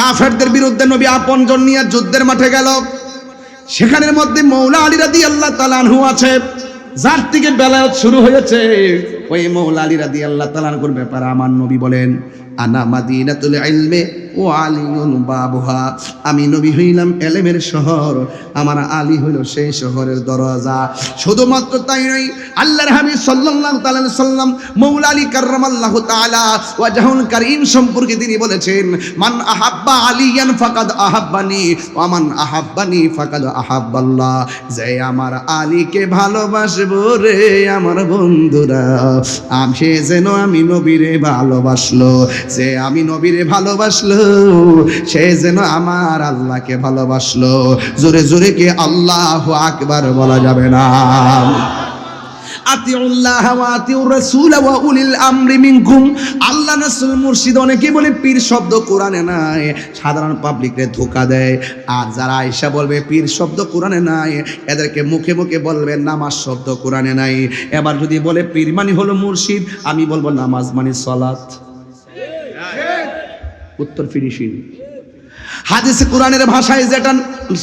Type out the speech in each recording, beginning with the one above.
কাফেরদের বিরুদ্ধে নবী আপনজন নিয়ে যুদ্ধের মাঠে গেল। সেখানের মধ্যে মৌলা আলী রাদিয়াল্লাহু তাআলা আনহু আছে, যার থেকে বেলায়েত শুরু হয়েছে। ওই মৌলা আলী রাদিয়াল্লাহু তাআলা আনহুর ব্যাপারে আমার নবী বলেন, আনা মাদিনাতুল ইলমি ওয়া আলিয়ুন বাবুহা, আমি নবী হইলাম ইলমের শহর, আমার আলী হইল সেই শহরের দরজা। শুধুমাত্র তাই নয়, আল্লাহর হাবিব সাল্লাল্লাহু তাআলা আলাইহি সাল্লাম মৌলা আলী কাররামাল্লাহু তাআলা ওয়াজহুল কারীম সম্পর্কে তিনি বলেছেন, মান আহাব্বা আলিয়ান ফাকাদ আহাব্বানি ওয়া মান আহাব্বানি ফাকাদ আহাব্বাল্লাহ, যে আমার আলীকে ভালোবাসবো রে আমার বন্ধুরা, সে যেন আমি নবীরে ভালোবাসলো, যে আমি নবীরে ভালোবাসলো সে যেন আমার আল্লাহকে ভালোবাসলো। জোরে জোরে কি আল্লাহু আকবার বলা যাবে না? আতিউল্লাহ ওয়া আতিউর রাসূল ওয়া উলিল আমরি মিনকুম। আল্লাহ রাসূল মুর্শিদ অনেকে বলে পীর শব্দ কোরআনে নাই, সাধারণ পাবলিকরে ধোঁকা দেয়। আর যারা আয়েশা বলবে পীর শব্দ কোরআনে নাই, এদেরকে মুখে মুখে বলবে নামাজ শব্দ কোরআনে নাই। এবার যদি বলে পীর মানে হলো মুর্শিদ, আমি বলবো নামাজ মানে সালাত। উত্তর ফিনিশিং। হাদিসে কোরআনের ভাষায় যেটা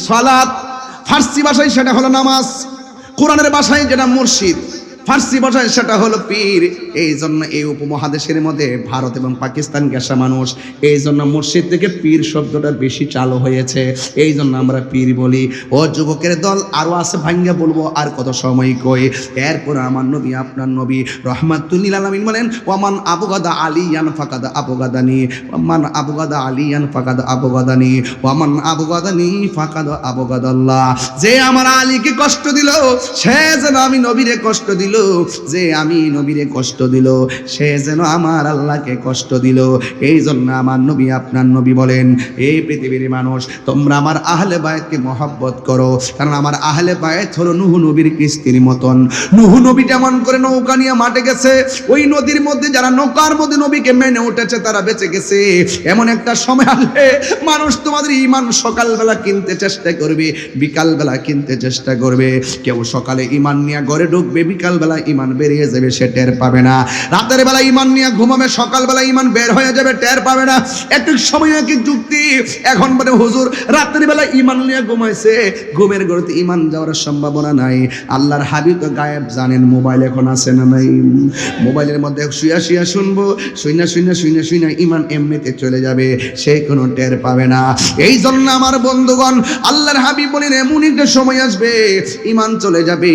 সালাত, ফার্সি ভাষায় সেটা হলো নামাজ। কোরআনের ভাষায় যেটা মুর্শিদ, ফার্সি ভাষায় সেটা হলো পীর। এই জন্য এই উপমহাদেশের মধ্যে ভারত এবং পাকিস্তান গেসা মানুষ, এই জন্য মুর্শিদ থেকে পীর শব্দটা বেশি চালু হয়েছে, এই জন্য আমরা পীর বলি। ও যুবকের দল, আরো আছে ভাঙ্গা বলবো, আর কত সময় কই। এরপর আমার নবী আপনার নবী রহমাতুল লিল আলামিন বলেন, ওয়ামান আবগাদা আলিয়ান ফাকাদ আবগাদানি, ওয়ামান আবগাদা আলিয়ান ফাকাদ আবগাদানি, ওয়ামান আবগাদানি ফাকাদ আবগাদাল্লাহ। যে আমার আলীকে কষ্ট দিল সে যেন আমি নবীরে কষ্ট দিল, যে আমি নবীরে কষ্ট দিল সে যেন আমার আল্লাহকে কষ্ট দিল। এই জন্য আমার নবী আপনার নবী বলেন, এই পৃথিবীর মানুষ তোমরা আমার আহলে বায়তকে মহব্বত করো, কারণ আমার আহলে বায়ত হলো নূহ নবীর কিস্তির মতন। নূহ নবী যেমন করে নৌকা নিয়ে মাঠে গেছে, ওই নদীর মধ্যে যারা নৌকার মধ্যে নবীকে মেনে উঠেছে তারা বেঁচে গেছে। এমন একটা সময় আসবে মানুষ তোমাদের ঈমান সকালবেলা কিনতে চেষ্টা করবে, বিকালবেলা কিনতে চেষ্টা করবে। কেউ সকালে ঈমান নিয়ে ঘরে ঢুকবে, বিকালবেলা ঈমান বেরিয়ে যাবে, সে টের পাবে না। রাতের বেলা ঈমান নিয়ে ঘুমাবে, সকালবেলা ঈমান বের হয়ে যাবে, টের পাবে না। একটু সময় কি যুক্তি, এখন বলে হুজুর রাতের বেলা ঈমান নিয়ে ঘুমাইছে, ঘুমের ঘরেতে ঈমান যাওয়ার সম্ভাবনা নাই। আল্লাহর হাবিব তো গায়েব জানেন, মোবাইল এখন আছে না নাই? মোবাইলের মধ্যে শুয়া শুয়া শুনবো, শুইনা শুইনা শুইনা শুইনা ঈমান এমনিতে চলে যাবে, সে কোনো টের পাবে না। এই জন্য আমার বন্ধুগণ, আল্লাহর হাবিব বলেন এমন একটা সময় আসবে ঈমান চলে যাবে,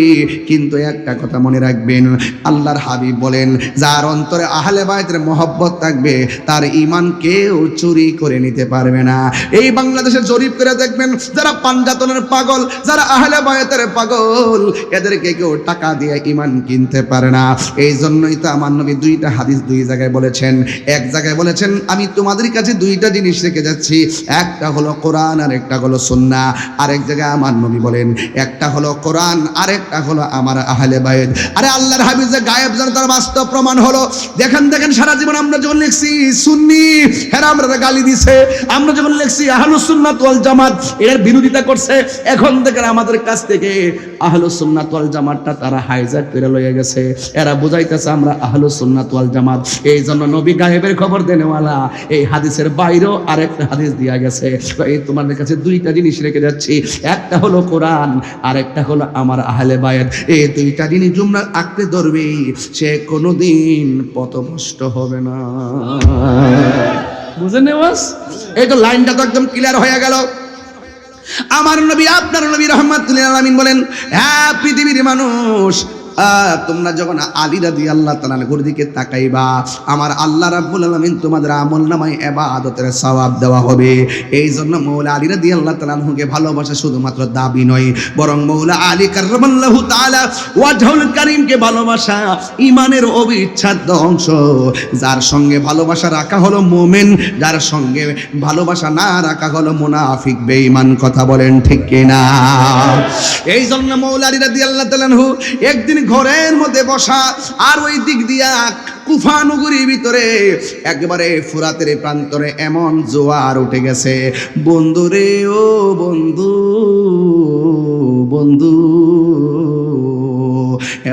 কিন্তু একটা কথা মনে রাখবেন, আল্লাহর হাবিব বলেন যার অন্তরে আহলে বায়তের মহব্বত থাকবে তার ঈমান কেউ চুরি করে নিতে পারবে না। এই বাংলাদেশে জরিপ করে দেখবেন, যারা পাঞ্জাতনের পাগল, যারা আহলে বায়তের পাগল, এদেরকে কেউ টাকা দিয়ে ঈমান কিনতে পারে না। এই জন্যই তো আমার নবী দুইটা হাদিস দুই জায়গায় বলেছেন। এক জায়গায় বলেছেন আমি তোমাদের কাছে দুইটা জিনিস রেখে যাচ্ছি, একটা হলো কোরআন আর একটা হলো সুন্নাহ। আরেক জায়গায় আমার নবী বলেন একটা হলো কোরআন আর একটা হলো আমার আহলে বায়ত। আরে আল্লাহর হাবিব যে গায়েব জানে তার বাস্তব প্রমাণ হলো, দেখেন দেখেন সারা জীবন আমরা যখন লিখছি সুন্নি, হেরা আমরা গালি দিছে। আমরা যখন লিখছি আহলুস সুন্নাত ওয়াল জামাত, এর বিরোধিতা করছে। এখন দেখেন আমাদের কাছ থেকে আহলুস সুন্নাত ওয়াল জামাতটা তারা হাইজ্যাক করে লয়ে গেছে। এরা বুঝাইতেছে আমরা আহলুস সুন্নাত ওয়াল জামাত। এই জন্য নবী গায়েবের খবর দেনেওয়ালা, এই হাদিসের বাইরেও আরেকটা হাদিস দিয়া গেছে। এই তোমাদের কাছে দুইটা জিনিস রেখে যাচ্ছি, একটা হলো কোরআন আর একটা হলো আমার আহলে বায়ত। এই দুইটা জিনিস জুমরা আঁকড়ে ধরবে, সে কোনোদিন পথভ্রষ্ট হবে না। বুঝেন নেওয়াজ? এই তো লাইনটা তো একদম ক্লিয়ার হয়ে গেল। আমার নবী আপনার নবী রাহমাতুল লিল আলামিন বলেন, হ্যাঁ পৃথিবীর মানুষ, তোমরা যখন আলী রাদিয়াল্লাহু তাআলা আনহুর দিকে তাকাইবা, আমার আল্লাহ রাব্বুল আলামিন তোমাদের আমলনামায় ইবাদতের সওয়াব দেওয়া হবে। এই জন্য মৌলা আলী রাদিয়াল্লাহু তাআলা আনহুকে ভালোবাসা শুধুমাত্র দাবি নয়, বরং মৌলা আলী কাররামাল্লাহু তাআলা ওয়াজহুল কারীমকে ভালোবাসা ঈমানের অবিচ্ছেদ্য অংশ। যার সঙ্গে ভালোবাসা রাখা হলো মুমিন, যার সঙ্গে ভালোবাসা না রাখা হলো মুনাফিক বেঈমান। কথা বলেন ঠিক কিনা? এই জন্য মৌলা আলী রাদিয়াল্লাহু তাআলা আনহু একদিন ঘরের মধ্যে বসা, আর ওই দিক দিয়া কুফা নগরীর ভিতরে একবারে ফুরাতের প্রান্তরে এমন জোয়ার উঠে গেছে। বন্ধু রে ও বন্ধু, বন্ধু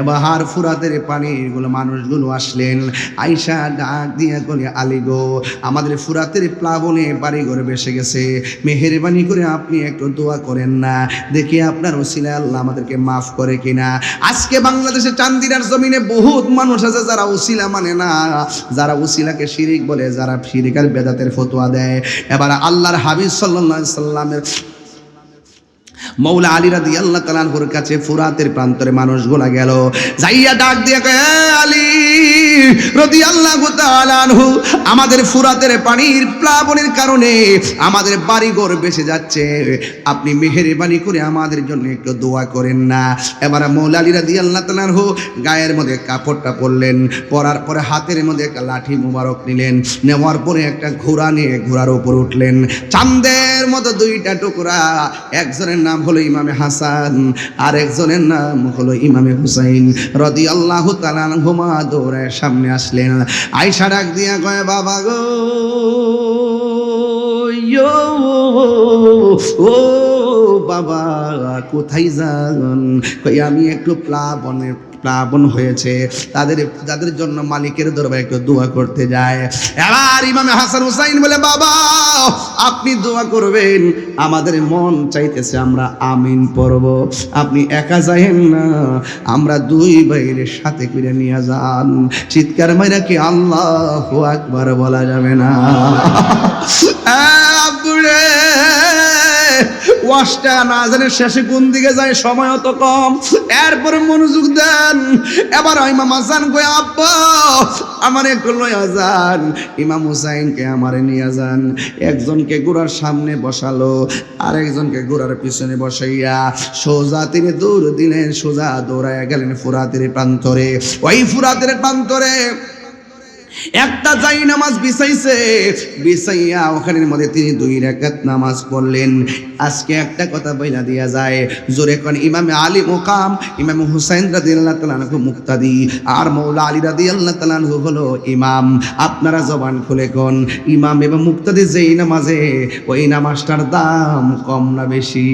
এবার ফুরাতের পানিগুলো মানুষগুলো আসলেন, আইসা ডাক দিয়া বলে, আলী গো, আমাদের ফুরাতের প্লাবনে বাড়িঘর ভেসে গেছে, মেহেরবানি করে আপনি একটু দোয়া করেন না, দেখি আপনার ওসিলায় আল্লাহ আমাদেরকে মাফ করে কিনা। আজকে বাংলাদেশে চান্দিনার জমিনে বহুত মানুষ আছে যারা ওসিলা মানে না, যারা ওসিলাকে শিরিক বলে, যারা শিরিকার বেদাতের ফতোয়া দেয়। এবার আল্লাহর হাবিব সাল্লাল্লাহু আলাইহি সাল্লামের মৌলা আলী রাদিয়াল্লাহু তাআলা আনহুর কাছে ফুরাতের প্রান্তরে মানুষগুলা গেল, যাইয়া ডাক দিয়ে কয়, আলী রাদিয়াল্লাহু তাআলা আনহু, আমাদের ফুরাতের পানির প্লাবনের কারণে আমাদের বাড়িঘর ভেসে যাচ্ছে, আপনি মেহেরবানি করে আমাদের জন্য একটু দোয়া করেন না। এবার মৌলা আলী রাদিয়াল্লাহু তাআলা আনহু গায়ের মধ্যে কাপড়টা পরলেন, পরার পরে হাতের মধ্যে একটা লাঠি মুবারক নিলেন, নেওয়ার পরে একটা ঘোড়া নিয়ে ঘোড়ার উপর উঠলেন। চাঁদের মতো দুইটা টুকরা, একজনের নাম হলো ইমামে হাসান, আর একজনের নাম হলো ইমামে হুসাইন রাদিয়াল্লাহু তাআলা আনহুমা দৌড়ে সামনে আসলেন। আয়েশা ডাক দিয়া কয়, বাবা গো, ও বাবা, কোথায় যান? কই, আমি একটু প্লাবন হয়েছে, যাদের জন্য মালিকের দরবারে একটু দোয়া করতে যায়। এবার ইমামে হাসান হুসাইন বলে, বাবা আপনি দোয়া করবেন, আমাদের মন চাইতেছে আমরা আমিন পড়ব, আপনি একা যাইেন না, আমরা দুই ভাইয়ের সাথে করে নিয়ে যান। চিৎকার মাইরা কি আল্লাহু আকবার বলা যাবে না? আব্বুরে, ওয়াশটা না জানে শেষে কোন দিকে যায়, সময় অত কম, এরপরে মনোযোগ দেন। এবার ইমাম হাসান কই, আব্বা আমার একটু লইয়া যান, ইমাম হুসাইনকে আমারে নিয়ে যান। একজনকে ঘোড়ার সামনে বসালো, আর একজনকে ঘোড়ার পিছনে বসাইয়া সোজা তিনি দৌড় দিলেন, সোজা দৌড়াইয়া গেলেন ফুরাতের প্রান্তরে। ওই ফুরাতের প্রান্তরে একটা যাই নামাজ বিছাইয়া ওখানের মধ্যে তিনি 2 রাকাত নামাজ পড়লেন। আজকে একটা কথা বইলা দিয়া যায়, জোরে কোন ইমামে আলী মুকাম, ইমাম হুসাইন রাদিয়াল্লাহু তাআলা আনহু মুক্তাদি, আর মৌলা আলী রাদিয়াল্লাহু তাআলা আনহু হলো ইমাম। আপনারা জবান খুলে কোন, ইমাম এবং মুক্তাদি যেই নামাজে, ওই নামাজটার দাম কম না বেশি?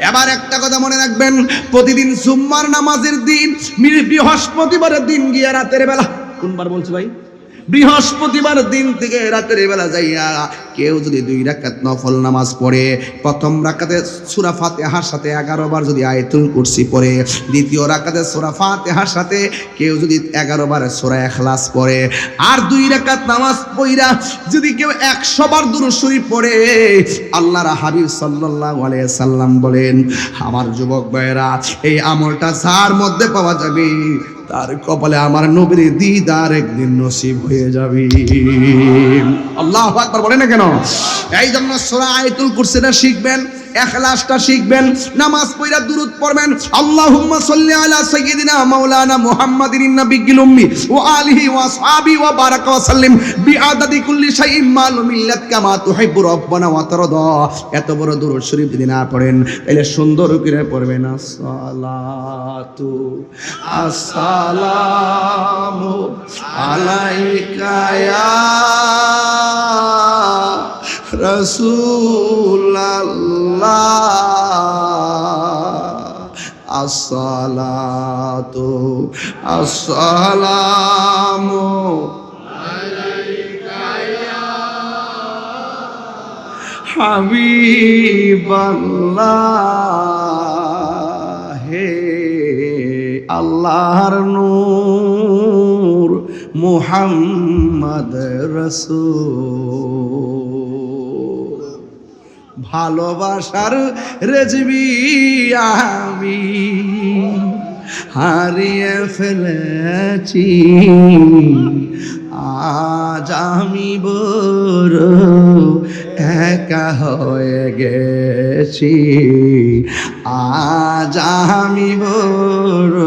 এবার একটা কথা মনে রাখবেন, প্রতিদিন জুম্মার নামাজের দিন, বৃহস্পতিবারের দিন গিয়া রাতের বেলা, কোনবার বলছি ভাই, বৃহস্পতিবার দিন থেকে রাতের বেলা যাইয়া কেউ যদি 2 রাকাত নফল নামাজ পড়ে, প্রথম রাকাতে সূরা ফাতিহার সাথে 11 বার যদি আয়াতুল কুরসি পড়ে, দ্বিতীয় রাকাতে সূরা ফাতিহার সাথে কেউ যদি 11 বার সূরা ইখলাস পড়ে, আর 2 রাকাত নামাজ পড়া যদি কেউ 100 বার দুরূদ শরীফ পড়ে, আল্লাহর হাবিব সাল্লাল্লাহু আলাইহি সাল্লাম বলেন, আমার যুবক ভাইরা, এই আমলটা যার মধ্যে পাওয়া যাবে, তার কপালে আমার নবীর দিদার একদিন নসিব হয়ে যাবে। আল্লাহু আকবার বলেন না কেন? এই জন্য সূরা আয়াতুল কুরসিটা শিখবেন, ইখলাসটা শিখবেন, নামাজ পড়া দুরূদ পড়বেন, আল্লাহুম্মা সাল্লি আলা সাইয়্যিদিনা মাওলানা মুহাম্মাদিন নাবিয়্যিল উম্মি ওয়া আলিহি ওয়া আসহাবিহি ওয়া বারাকা ওয়া সাল্লিম বিআদাদি কুল্লি শাইইন মালুম মিল্লাত কামা তুহিব্বু রাব্বানা ওয়া তারদা। এত বড় দুরূদ শরীফ যদি না পড়েন, তাহলে সুন্দর করে পড়বেন, আসসালাতু আসসালামু আলাইকা ইয়া রাসূলুল্লাহ, আসসালাতু আসসালামু আলাইকা ইয়া হাবিবাল্লাহ। হে আল্লাহর নূর মুহাম্মদ রাসূল, ভালোবাসার রেজবি আমি হারিয়ে ফেলেছি, আজ আমি বড় একা হয়ে গেছি, আজ আমি বড়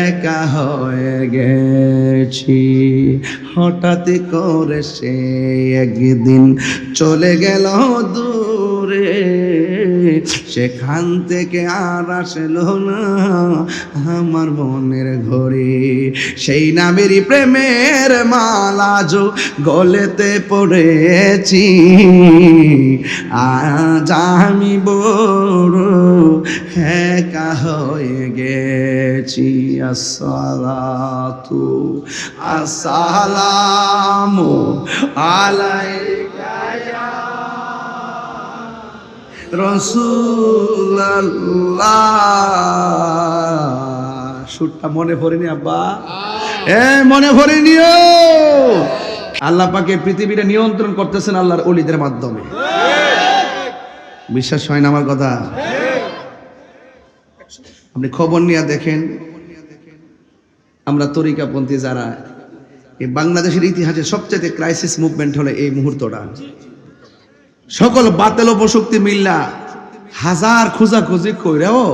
একা হয়ে গেছি। হঠাৎ করে সে একদিন চলে গেল দূরে, সেখান থেকে আর আসলো না আমার মনের ঘরে। সেই নামেরই প্রেমের মালা যো গলেতে পড়েছি, আজ আমি বড় একা হয়ে গেছি। আসসালাতু আসসালামু আলাইকা ইয়া রাসূলুল্লাহ। সুরটা মনে পড়েনি আব্বা? মনে পড়ে নিও। আল্লাহ পাকে পৃথিবীটা নিয়ন্ত্রণ করতেছেন আল্লাহর ওলিদের মাধ্যমে। বিশ্বাস হয় না আমার কথা? আপনি খবর নিয়ে দেখেন, আমরা তরিকাপন্থী যারা, এই বাংলাদেশের ইতিহাসে সবচেয়ে ক্রাইসিস মুভমেন্ট হলো এই মুহূর্তটা। সকল বাতিল অপশক্তি মিল্লা হাজার খোঁজাখুঁজি কইরাও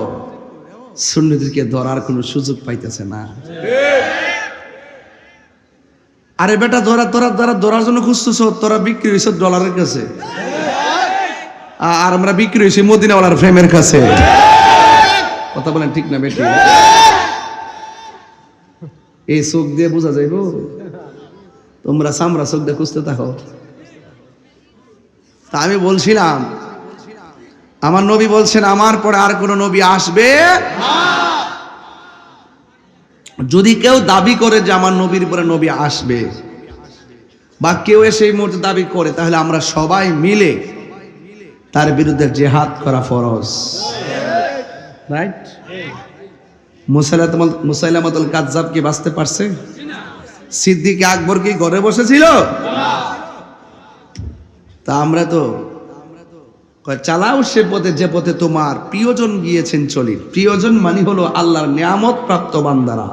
সুন্নিদেরকে ধরার কোনো সুযোগ পাইতেছে না। আরে বেটা, ধরার জন্য খুঁজতেছ, তোরা বিক্রি হয়েছ ডলারের কাছে, আর আমরা বিক্রি হয়েছি মদিনাওয়ালার ফ্রেমের কাছে। কথা বলেন ঠিক না বেটি? এই চোখ দিয়ে বোঝা যাইব? তোমরা সামরা চোখ দিয়ে খুঁজতে থাকো। তা আমি বলছিলাম, আমার নবী বলছেন আমার পরে আর কোন নবী আসবে না। যদি কেউ দাবি করে যে আমার নবীর পরে নবী আসবে, বা কেউ এসে এই মুহূর্তে দাবি করে, তাহলে আমরা সবাই মিলে তার বিরুদ্ধে জিহাদ করা ফরজ। রাইট? মুসাইলামাতুল কাযযাব কি বাঁচতে পারছে? সিদ্দিক আকবর কি ঘরে বসেছিল? তা আমরা তো চালাও সে পথে যে পথে তোমার প্রিয়জন গিয়েছেন চলি। প্রিয়জন মানে হলো আল্লাহর নিয়ামত প্রাপ্ত বান্দারা,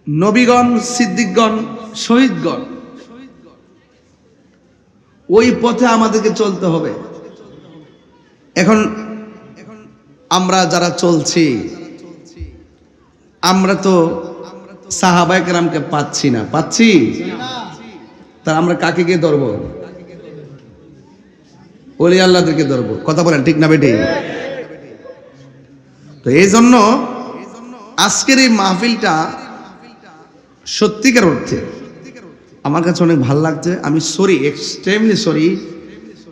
নবীগণ, সিদ্দিকগণ, শহীদগণ। ওই পথে আমাদেরকে চলতে হবে। এখন আমরা যারা চলছি, আমরা তো সাহাবায়ে কেরামকে পাচ্ছি না। পাচ্ছি? তা আমরা কাকে গিয়ে ধরবো? ওলি আল্লাহদেরকে ধরবো। কথা বলেন ঠিক না বেটি? তো এই জন্য আজকের এই মাহফিলটা সত্যিকার অর্থে আমার কাছে অনেক ভালো লাগছে। আমি সরি, এক্সট্রিমলি সরি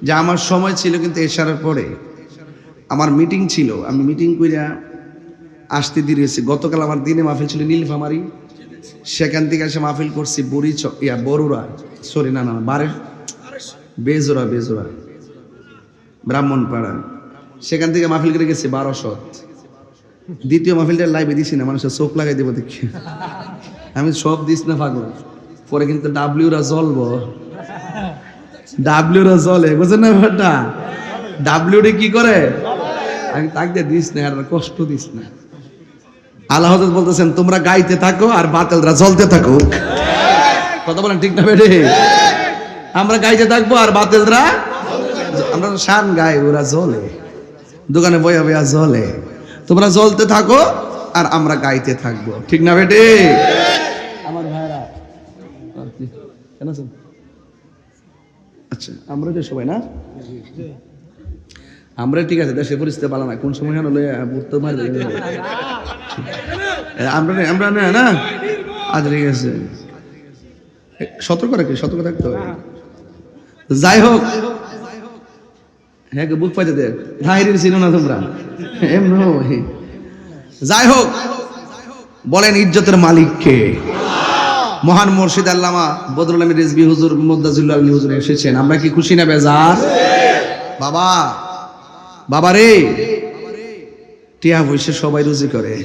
যে আমার সময় ছিল কিন্তু এশারের পরে আমার মিটিং ছিল। আমি মিটিং কইরা আসতে দেরি হয়েছে। গতকাল আমার দিনে মাহফিল ছিল নীলফামারী, সেখান থেকে এসে মাহফিল করছি বরুড়া, সরি না বেজোরা ব্রাহ্মণপাড়া। সেখান থেকে মাহফিল করে গেছি 1200। দ্বিতীয় মাহফিলটা লাইভে দিছি না, মানুষের চোখ লাগাই দেবো দেখি। আমি সব দিস না পাগল, পরে কিন্তু ডাব্লিউরা জ্বলবো। ডাব্লিউরা জ্বলে, বুঝেন না ব্যাপারটা? ডাব্লিউরে কি করে? আমি তাক দিয়ে দিস না, আর কষ্ট দিস না। আল্লাহ হযরত বলতেছেন তোমরা গাইতে থাকো আর বাতিলরা জ্বলতে থাকো। কথা বলেন ঠিক না বেটে? আমরা গাইতে থাকবো আর বাতিলরা, আমরা শান গাই, ওরা জ্বলে, দোকানে বয়া বয়া জ্বলে। তোমরা জ্বলতে থাকো আর আমরা গাইতে থাকবো। ঠিক না বেটে? আমার ভাইরা কেন আছেন? আচ্ছা, আমরা যে সবাই না, আমরা ঠিক আছে, দেশের পরিস্থিতি ভালো না, কোন সময় হলো বুঝতে পারবে আমরা না। আজ ঠিক আছে, সতর্ক থাকতে হবে। যাই হোক, হ্যাঁ বুক পাইতে দে, হাইরের ছিল না তোমরা এমনি। যাই হোক, বলেন ইজ্জতের মালিক কে? মহান মুর্শিদ আল্লামা বদরুল আমিন রিজভী হুজুর মুদাজ্জিলুল আলী হুজুর এসেছেন। আমরা কি খুশি না বেজার? বাবা রে, টিয়া পয়সা সবাই রুজি করে,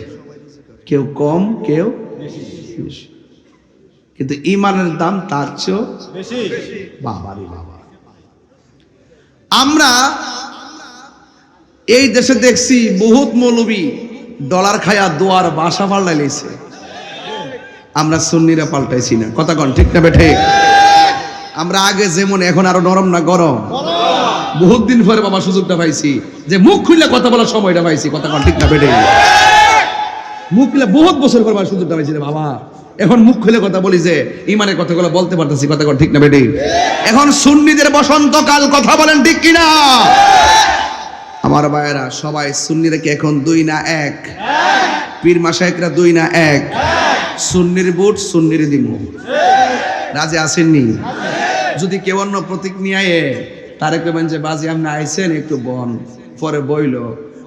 কেউ কম কেউ বেশি, কিন্তু ইমানের দাম তার চেয়েও বেশি। বাবারে বাবা, আমরা এই দেশে দেখছি বহুত মৌলবী ডলার খায়া দোয়ার বাসা পাল্টাইছে, আমরা সুন্নিরা পাল্টাইছি না। কথা কন ঠিক না বেঠে? আমরা আগে যেমন, এখন আরো নরম না গরম? বহুত দিন পরে বাবা সুযোগটা পাইছি যে মুখ খুললে কথা বলার সময়টা পাইছি। কথা কন ঠিক না বেঠে? মুখ খুলে বহুত বছর পর সুযোগটা পাইছি রে বাবা, এখন মুখ খুলে কথা বলি যে ইমানের কথাগুলো বলতে পারতেছি, কথা ঠিক না বেটি? এখন সুন্নিদের বসন্তকাল, কথা বলেন ঠিক কিনা? আমার ভাইয়েরা, সবাই সুন্নিরা কি এখন দুই না এক? পীর মাশায়েখরা দুই না এক? সুন্নির বুট সুন্নির দিমু, রাজি আসেননি? যদি কেউ অন্য প্রতীক নিয়ে তারে কইবেন যে বাজি আপনি আইছেন একটু বন, পরে বইল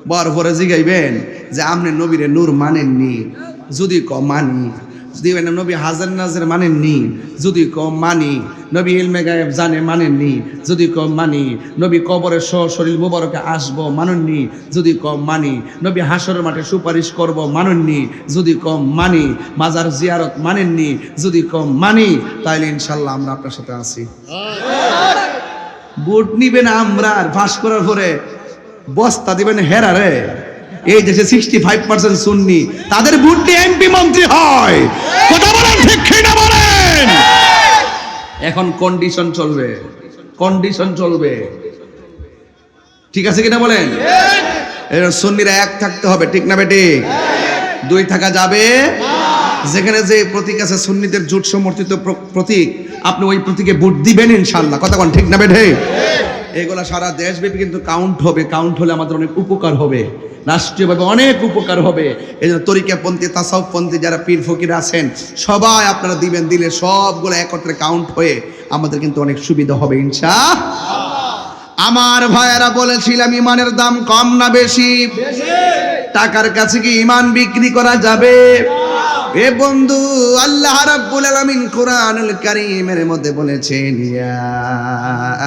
বর পরে জিগাইবেন যে আপনি নবীরে নূর মানেননি, যদি ক মানি, যদি নবী হাজার নাজের মানেননি, যদি ক মানি, নবী ইলমে গায়েব জানে মানেননি, যদি ক মানি, নবী কবরে শরীর মুবারকে আসবো মানেননি, যদি ক মানি, নবী হাসরের মাঠে সুপারিশ করব মানেননি, যদি ক মানি, মাজার জিয়ারত মানেননি, যদি ক মানি, তাইলে ইনশাল্লাহ আমরা আপনার সাথে আছি। বুট নিবেন আমরা, আর ফাঁস করার পরে বস্তা দিবেন হেরারে। এই দেশে 65% সুন্নি, তাদের বুট দিয়ে এমপি মন্ত্রী হয়, কথা বলেন ঠিক কিনা বলেন? এখন কন্ডিশন চলবে, কন্ডিশন চলবে, ঠিক আছে কিনা বলেন? সুন্নিরা এক থাকতে হবে, ঠিক না বেটি? দুই থাকা যাবে? যেখানে যে প্রতীক আছে সুন্নিদের জোট সমর্থিত প্রতীক, আপনি ওই প্রতীকে ভোট দিবেন ইনশাআল্লাহ, কথা বলেন ঠিক না বেটি? এগুলা সারা দেশব্যাপী কিন্তু কাউন্ট হবে, কাউন্ট হলে আমাদের অনেক উপকার হবে, রাষ্ট্রীয়ভাবে অনেক উপকার হবে। এই জন্য তরিকাপন্থী তাসাউফপন্থী যারা পীর ফকির আছেন সবাই আপনারা দিবেন, দিলে সবগুলো একত্রে কাউন্ট হয়ে আমাদের কিন্তু অনেক সুবিধা হবে ইনশাআল্লাহ। আমার ভাইয়েরা, বলেছিলাম ইমানের দাম কম না বেশি? টাকার কাছে কি ইমান বিক্রি করা যাবে? এ বন্ধু, আল্লাহ রাব্বুল আলামিন কোরআনুল কারীমের মধ্যে বলেছেন, ইয়া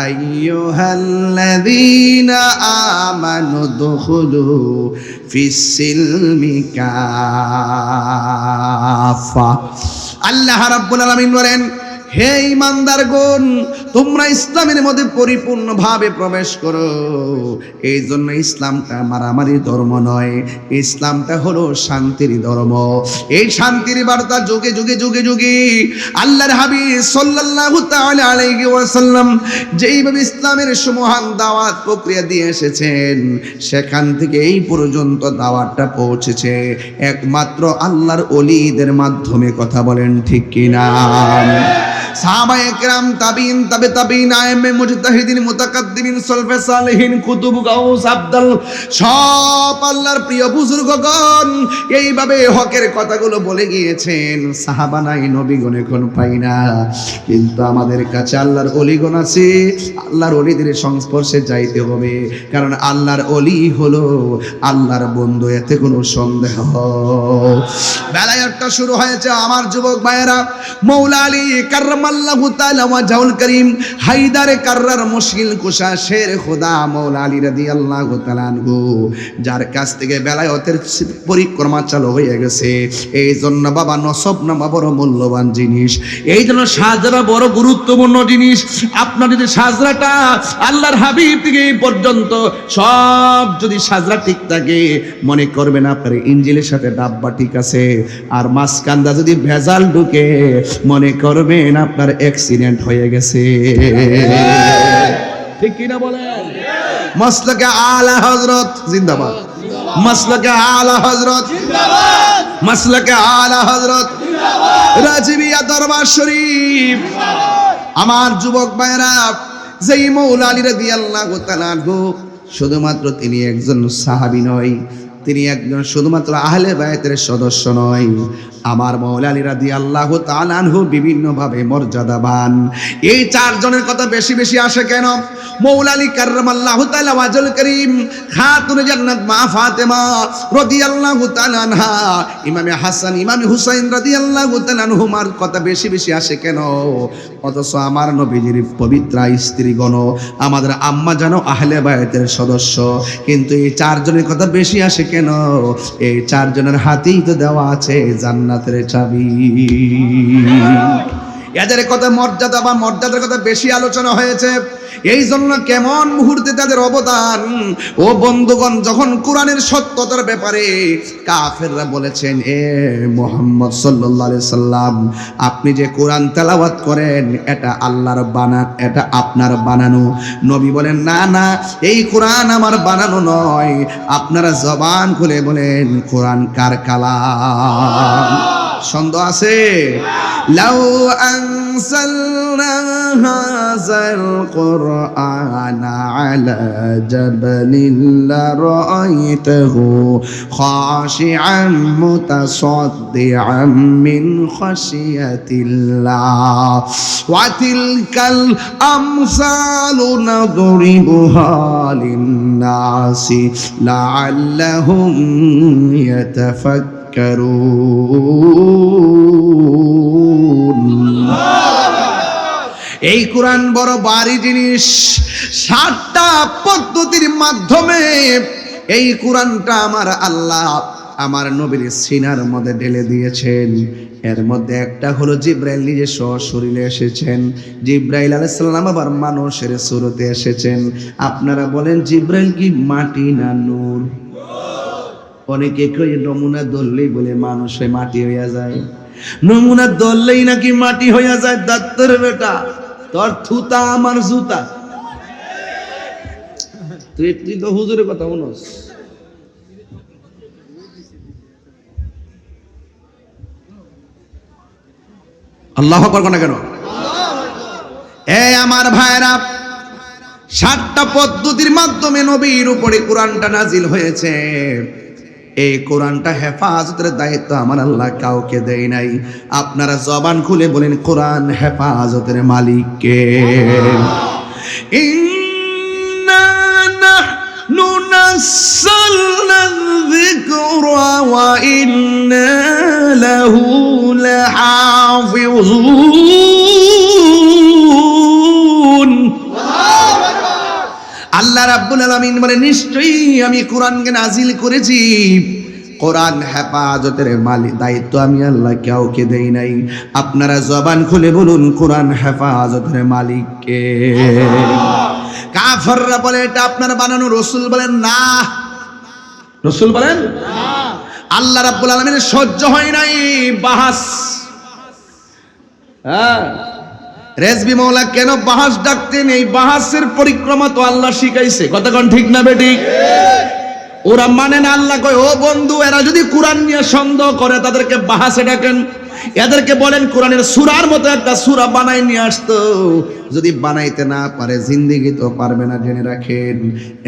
আইয়ুহাল্লাযীনা আমানু দুখুলু ফিস সিলমি কাফা। আল্লাহ রাব্বুল আলামিন বলেন, হে ইমানদারগণ, তোমরা ইসলামের মধ্যে পরিপূর্ণভাবে প্রবেশ করো। এই জন্য ইসলামটা মারামারি ধর্ম নয়, ইসলামটা হলো শান্তির ধর্ম। এই শান্তির বার্তা যুগে যুগে যুগে যুগে আল্লাহর হাবিব সাল্লাল্লাহু তাআলা আলাইহি ওয়াসাল্লাম যেইভাবে ইসলামের সুমহান দাওয়াত প্রক্রিয়া দিয়ে এসেছেন, সেখান থেকে এই পর্যন্ত দাওয়াতটা পৌঁছেছে একমাত্র আল্লাহর ওলিদের মাধ্যমে, কথা বলেন ঠিক কিনা? সাহাবায়ে কেরাম, তাবিঈন, তাবে তাবিঈন, আইম্মে মুজতাহিদিন, মুতাকাদ্দিমিন, সলফে সালেহিন, কুতুব, গাউস, আবদাল, সব আল্লাহর প্রিয় বুজুর্গগণ এইভাবে হকের কথাগুলো বলে গিয়েছেন। সাহাবা নাই, নবীগণ এখন পাই না, কিন্তু আমাদের কাছে আল্লাহর ওলিগণ আছে। আল্লাহর ওলিদের সংস্পর্শে যাইতে হবে, কারণ আল্লাহর ওলি হলো আল্লাহর বন্ধু, এতে কোনো সন্দেহ। বেলায়েতটা শুরু হয়েছে আমার যুবক ভাইয়েরা। মৌলা আলী কাররামাল্লাহু তাআলা ওয়াজহুল করিম, হায়দারে কাররার মুশকিল কুশা শের খোদা মৌলা আলী রাদিয়াল্লাহু তাআলা আনহু, যার কাছ থেকে বেলায়েতের পরিক্রমা চালু হয়ে গেছে। এই জন্য বাবা নসব নামা বড় মূল্যবান জিনিস, এই জন্য সাজরা বড় গুরুত্বপূর্ণ জিনিস। আপনার যদি সাজরাটা আল্লাহর হাবিব থেকে এই পর্যন্ত সব যদি সাজরা ঠিক থাকে, মনে করবেন আপনার ইঞ্জিলের সাথে ডাব্বা ঠিক আছে, আর মাঝখানটা যদি ভেজাল ঢুকে, মনে করবেন আপনার অ্যাক্সিডেন্ট হয়ে গেছে, ঠিক কিনা বলেন? মাসলাকে আলা হযরত জিন্দাবাদ, মাসলাকে আলা হযরত জিন্দাবাদ, মাসলাকে আলা হযরত জিন্দাবাদ, রাজিবিয়া দরবার শরীফ। আমার যুবক ভাইরা, যেই মৌলা আলী রাদিয়াল্লাহু তাআলা আনহু, শুধুমাত্র তিনি একজন সাহাবী নয়, তিনি একজন শুধুমাত্র আহলে বায়তের সদস্য নয়, আমার মৌলা আলী রাদিয়াল্লাহু তাআলা আনহু বিভিন্নভাবে মর্যাদাবান। এই চারজনের কথা বেশি বেশি আসে কেন? মৌলা আলী কাররামাল্লাহু তাআলা ওয়াজহুল করিম, খাতুনে জান্নাত মা ফাতেমা রাদিয়াল্লাহু তাআলা আনহা, ইমামে হাসান, ইমামে হুসাইন রাদিয়াল্লাহু তাআলা আনহুমার কথা বেশি বেশি আসে কেন? অথচ আমার নবীজির পবিত্র স্ত্রীগণ, আমাদের আম্মা জানো আহলে বায়তের সদস্য, কিন্তু এই চারজনের কথা বেশি আসে কেন? এই চারজনের হাতেই তো দেওয়া আছে জান্নাতের চাবি। এদের কথা মর্যাদা বা মর্যাদার কথা বেশি আলোচনা হয়েছে, এই জন্য কেমন মুহূর্তে তাদের অবদান। ও বন্ধুগণ, যখন কোরআনের সত্যতার ব্যাপারে কাফেররা বলেছেন, এ মুহাম্মদ সাল্লাল্লাহু আলাইহি সাল্লাম, আপনি যে কোরআন তেলাওয়াত করেন এটা আল্লাহর বানান, এটা আপনার বানানো। নবী বলেন, না না, এই কোরআন আমার বানানো নয়। আপনারা জবান খুলে বলেন, কোরআন কার কালাম? সন্দেহ আছে? লাউ আনসালনা হাযাল কুরআনা আলা জাবালিন লারাআইতাহু খাশিআন মুতাসাদ্দিআন মিন খাশিয়াতিল্লাহ ওয়া তিলকাল আমসালু নাদরিবুহা লিন-নাসি লাআল্লাহুম ইয়াতাফাক্কারুন। এই কোরআন বড় ভারী জিনিস। 7টা পদ্ধতির মাধ্যমে এই কোরআনটা আমার আল্লাহ আমার নবীর সিনার মধ্যে ঢেলে দিয়েছেন। এর মধ্যে একটা হলো জিব্রাইল নিজে সশরীরে এসেছেন। জিব্রাইল আলাইহিস সালাম আবার মানুষের সুরতে এসেছেন। আপনারা বলেন জিব্রাইল কি মাটি না নূর? অনেকে কই নমুনা ধরলেই বলে মানুষ হয় মাটি হইয়া যায়, নমুনা ধরলেই নাকি মাটি হইয়া যায়। দাত্তর বেটা, তোর থুতা আমার জুতা। তুই তো হুজুরের কথা শুনস। আল্লাহু আকবার কোন কেন? এই আমার ভাইরা, 7টা পদ্ধতির মাধ্যমে নবীর উপরে কোরআনটা নাজিল হয়েছে। এই কোরআনটা হেফাজতের দায়িত্ব আমার আল্লাহ কাউকে দেয় নাই। আপনারা জবান খুলে বলেন কোরআন হেফাজতের মালিক কে? ইন্না নাহনু নাযালনা যিকরা ওয়া ইন্না লাহু লাহাফিজুন। আল্লাহ রাব্বুল আলামিন বলে নিশ্চয়ই আমি কোরআনকে নাজিল করেছি। কোরআন হেফাজতের মালিক দায়িত্ব আমি আল্লাহ কাউকে দেই নাই। আপনারা জবান খুলে বলুন কোরআন হেফাজতের মালিক কে? কাফেররা বলে এটা আপনার বানানো। রাসূল বলেন না, রাসূল বলেন না। আল্লাহ রাব্বুল আলামিনের সহ্য হয় নাই বাহাস। রেজবি মওলা কেন বাহাস ডাকতেন? এই বাহাসের পরিক্রমা তো আল্লাহ শিখাইছে। কথা কোন ঠিক না বেঠিক? ওরা মানে না। আল্লাহ কয় ও বন্ধু, এরা যদি কোরআন নিয়ে সন্দেহ করে তাদেরকে বাহাসে ডাকেন। এদেরকে বলেন কোরআনের সূরার মতো একটা সূরা বানাই নিয়ে আসতো। যদি বানাইতে না পারে জিন্দেগি তো পারবে না, জেনে রাখেন।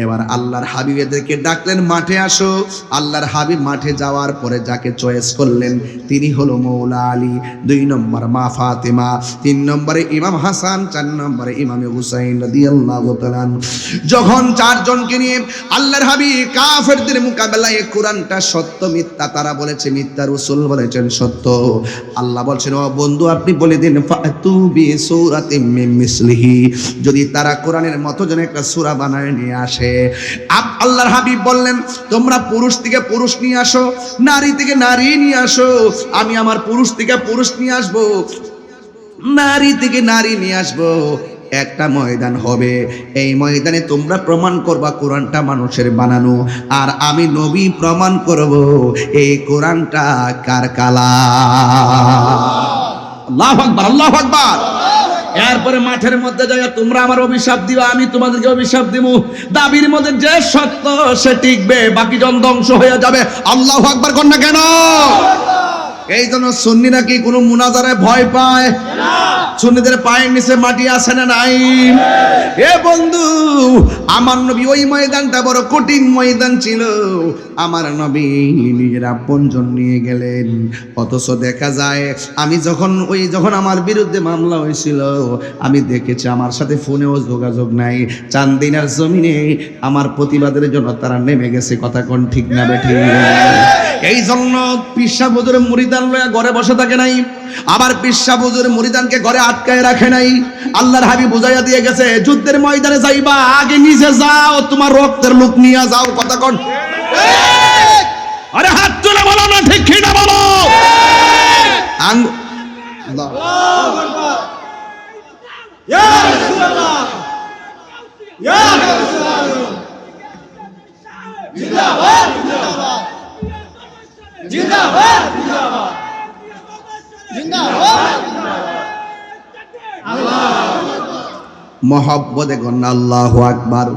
এবার আল্লাহর হাবিব এদেরকে ডাকলেন মাঠে আসো। আল্লাহর হাবিব মাঠে যাওয়ার পরে যাকে চয়েস করলেন তিনি হলো মৌলা আলী, 2 নম্বর মা ফাতেমা, 3 নম্বরে ইমাম হাসান, 4 নম্বরে ইমাম হুসাইন রাদিয়াল্লাহু তাআলা। যখন 4 জনকে নিয়ে আল্লাহর হাবিব কাফেরদের মোকাবেলায় কোরআনটা সত্য মিথ্যা তারা বলেছে মিথ্যা, রাসূল বলেছেন সত্য। আল্লাহ বলছেন ও বন্ধু আপনি বলে দিন ফাতু বি সূরাতিম মিন মিসলিহি, যদি তারা কোরআনের মতো যেন একটা সূরা বানায় নিয়ে আসে। আল্লাহর হাবিব বললেন তোমরা পুরুষ থেকে পুরুষ নিয়ে আসো, নারী থেকে নারী নিয়ে আসো। আমি আমার পুরুষ থেকে পুরুষ নিয়ে আসবো, নারী থেকে নারী নিয়ে আসবো। একটা ময়দান হবে, এই ময়দানে তোমরা প্রমাণ করবা কোরআনটা মানুষের বানানো, আর আমি নবী প্রমাণ করব এই কোরআনটা কার কালাম। আল্লাহু আকবার, আল্লাহু আকবার। এরপরে মাঠের মধ্যে যাইয়া তোমরা আমার অভিশাপ দিবা, আমি তোমাদেরকে অভিশাপ দিব। দাবির মধ্যে যে সত্য সে টিকবে, বাকি জন ধ্বংস হয়ে যাবে। আল্লাহু আকবার কর না কেন? এই জন্য সুন্নিরা কি কোনো মুনাজারায় ভয় পায় না? সুন্নিদের পায়ের নিচে মাটি আছে না নাই? এ বন্ধু, আমার নবী ওই ময়দানটা বড় কঠিন ময়দান ছিল। আমার নবী নিজের আপনজন নিয়ে গেলেন, অথচ দেখা যায় আমি যখন আমার বিরুদ্ধে মামলা হয়েছিল আমি দেখেছি আমার সাথে ফোনেও যোগাযোগ নাই। চান্দিনার জমিনে আমার প্রতিবাদের জন্য তারা নেমে গেছে। কথা কোন ঠিক না বেঠিক? এই জন্য পীর সাহেব হুজুরের মুরিদান লয়া ঘরে বসে থাকে নাই, আবার পীর সাহেব হুজুরের মুরিদানকে ঘরে আটকায় রাখে নাই। আল্লাহর হাবিব বুঝাইয়া দিয়ে গেছে যুদ্ধের ময়দানে যাইবা আগে নিজে যাও, তোমার রক্তের লোক নিয়ে যাও। কথা কোন? আরে হাত তুলে বলো না ঠিক কি না বলো? আল্লাহু আকবার। ইয়া রাসূলুল্লাহ, ইয়া রাসূলুল্লাহ, জিন্দাবাদ জিন্দাবাদ জিন্দাবাদ জিন্দাবাদ জিন্দাবাদ। মহব্বতে গন্না আল্লাহু আকবার।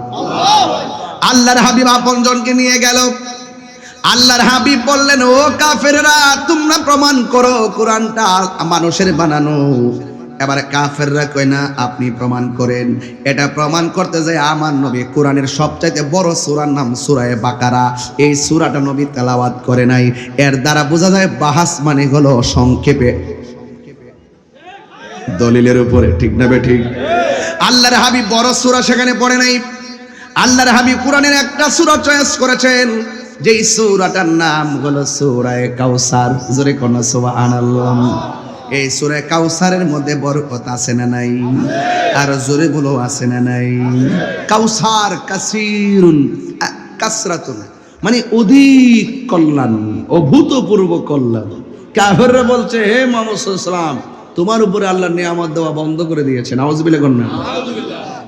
আল্লাহর হাবিব আপনজনকে নিয়ে গেল। আল্লাহর হাবিব বললেন, ও কাফেররা, তোমরা প্রমাণ করো কোরআনটা মানুষের বানানো। এবার কাফেররা কয় না, আপনি প্রমাণ করেন। এটা প্রমাণ করতে যায় আমার নবী কোরআনের সবচাইতে বড় সূরার নাম সূরা বাকারা, এই সূরাটা নবী তেলাওয়াত করে নাই। এর দ্বারা বোঝা যায় বাহাস মানে হলো সংক্ষেপে দলিলের উপরে, ঠিক না ঠিক? আল্লাহর হাবিব বড় সূরা সেখানে পড়ে নাই। আল্লাহর হাবিব কোরআনের একটা সূরা চয়েস করেছেন, যেই সূরাটার নাম হলো সূরা কাউসার। জোরে কোন সুবহানাল্লাহ। এই সূরা কাউসারের মধ্যে বরকত আছে না নাই? আর জোরে বলো আছে না নাই? কাউসার কাসিরুন কাসরাতুন, মানে অধিক কল্যাণ, অভূতপূর্ব কল্যাণ। কাফেররা বলছে, হে মুহাম্মদ সাল্লাল্লাহু আলাইহি ওয়াসাল্লাম, তোমার উপরে আল্লাহ নিয়ামত দেওয়া বন্ধ করে দিয়েছেন। নাউযুবিল্লাহ কোন না।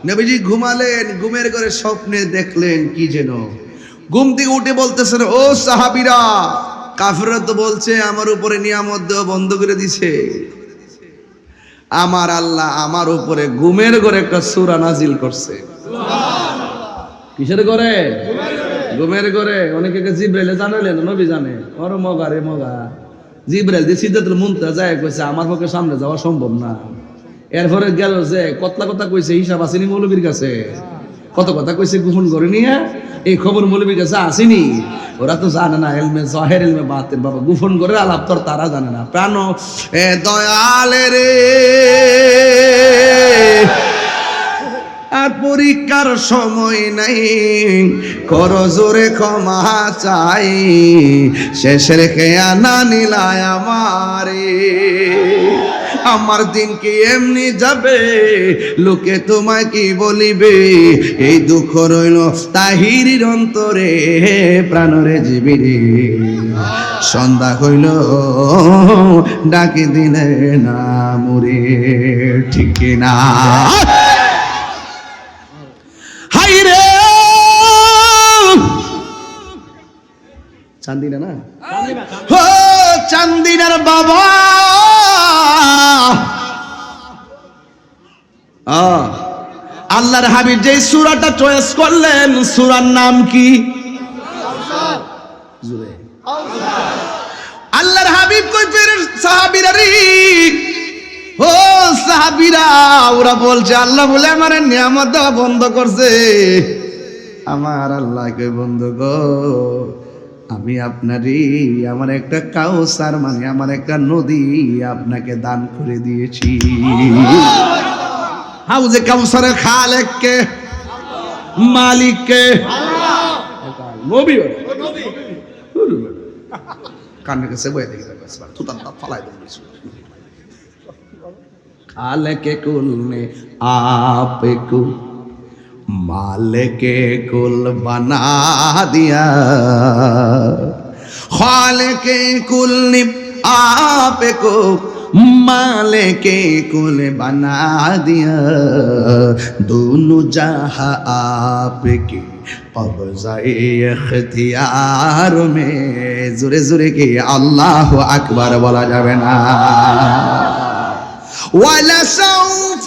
নবীজি ঘুমালেন, ঘুমের ঘরে স্বপ্নে দেখলেন কি যেন। ঘুম থেকে উঠে বলতেছেন, ও সাহাবীরা, কাফেররা তো বলছে আমার উপরে নিয়ামত দেওয়া বন্ধ করে দিছে। আমার আল্লাহ আমার উপরে ঘুমের ঘরে একটা সূরা নাজিল করছে। কিসের ঘরে? ঘুমের ঘরে। অনেকে জিবরাইলে জানালেন, নবী জানে। ওর মগা রে মগা, জিবরাইল যে সিদরাতুল মুনতাহা যায় কইছে আমার পক্ষে সামনে যাওয়া সম্ভব না। এরপরে গেল যে কতলা কথা কইছে, হিসাব আসেনি মৌলবীর কাছে। কত কথা কইছে গোপন করে নিয়ে, এই খবর মৌলবীর কাছে আসেনি। ওরা তো জানে না ইলমে জাহির ইলমে বাতিন, বাবা গোপন করে আলাপ তোর তারা জানে না। প্রাণ এ দয়ালে রে, আর পরীক্ষার সময় নাই, কর জোরে ক্ষমা চাই, শেষের খেয়ানা নিলায় আমারে। আমার দিন কি এমনি যাবে, লোকে তোমায় কি বলিবে, এই দুঃখ রইল তাহিরির অন্তরে, প্রাণরে জীবিরে। সন্ধ্যা হইল ডাকি দিলে না মুরে, ঠিক না? হাই রে চান্দিনা, না ও চান্দিনার বাবা, আল্লাহর হাবিব যে সূরাটা চয়েস করলেন, সূরার নাম কি? আল্লাহর হাবিব কই ফের সাহাবীরা রে, ও সাহাবীরা, ওরা বলছে আল্লাহ বলে আমার নিয়ামত দেওয়া বন্ধ করছে। আমার আল্লাহ কই, বন্ধু গো, আমি আপনারই আমার একটা কাউসার, মানে আমার একটা নদী আপনাকে দান করে দিয়েছি। হাউজে কাউসারের খালেক কে? মালিক কে? নবী। কানের কাছে বয়ে দেখি তুতার দাঁত ফালাই দেবো। খালেকে কুল ने आपको मालिके कुल बना दिया, खालिके कुल ने आपको मालिके कुल बना दिया, दोनों जहां आपके कब्ज़े इख्तियार में। जोरे जोरे के अल्लाह अकबर बोला जावे ना। ولسوف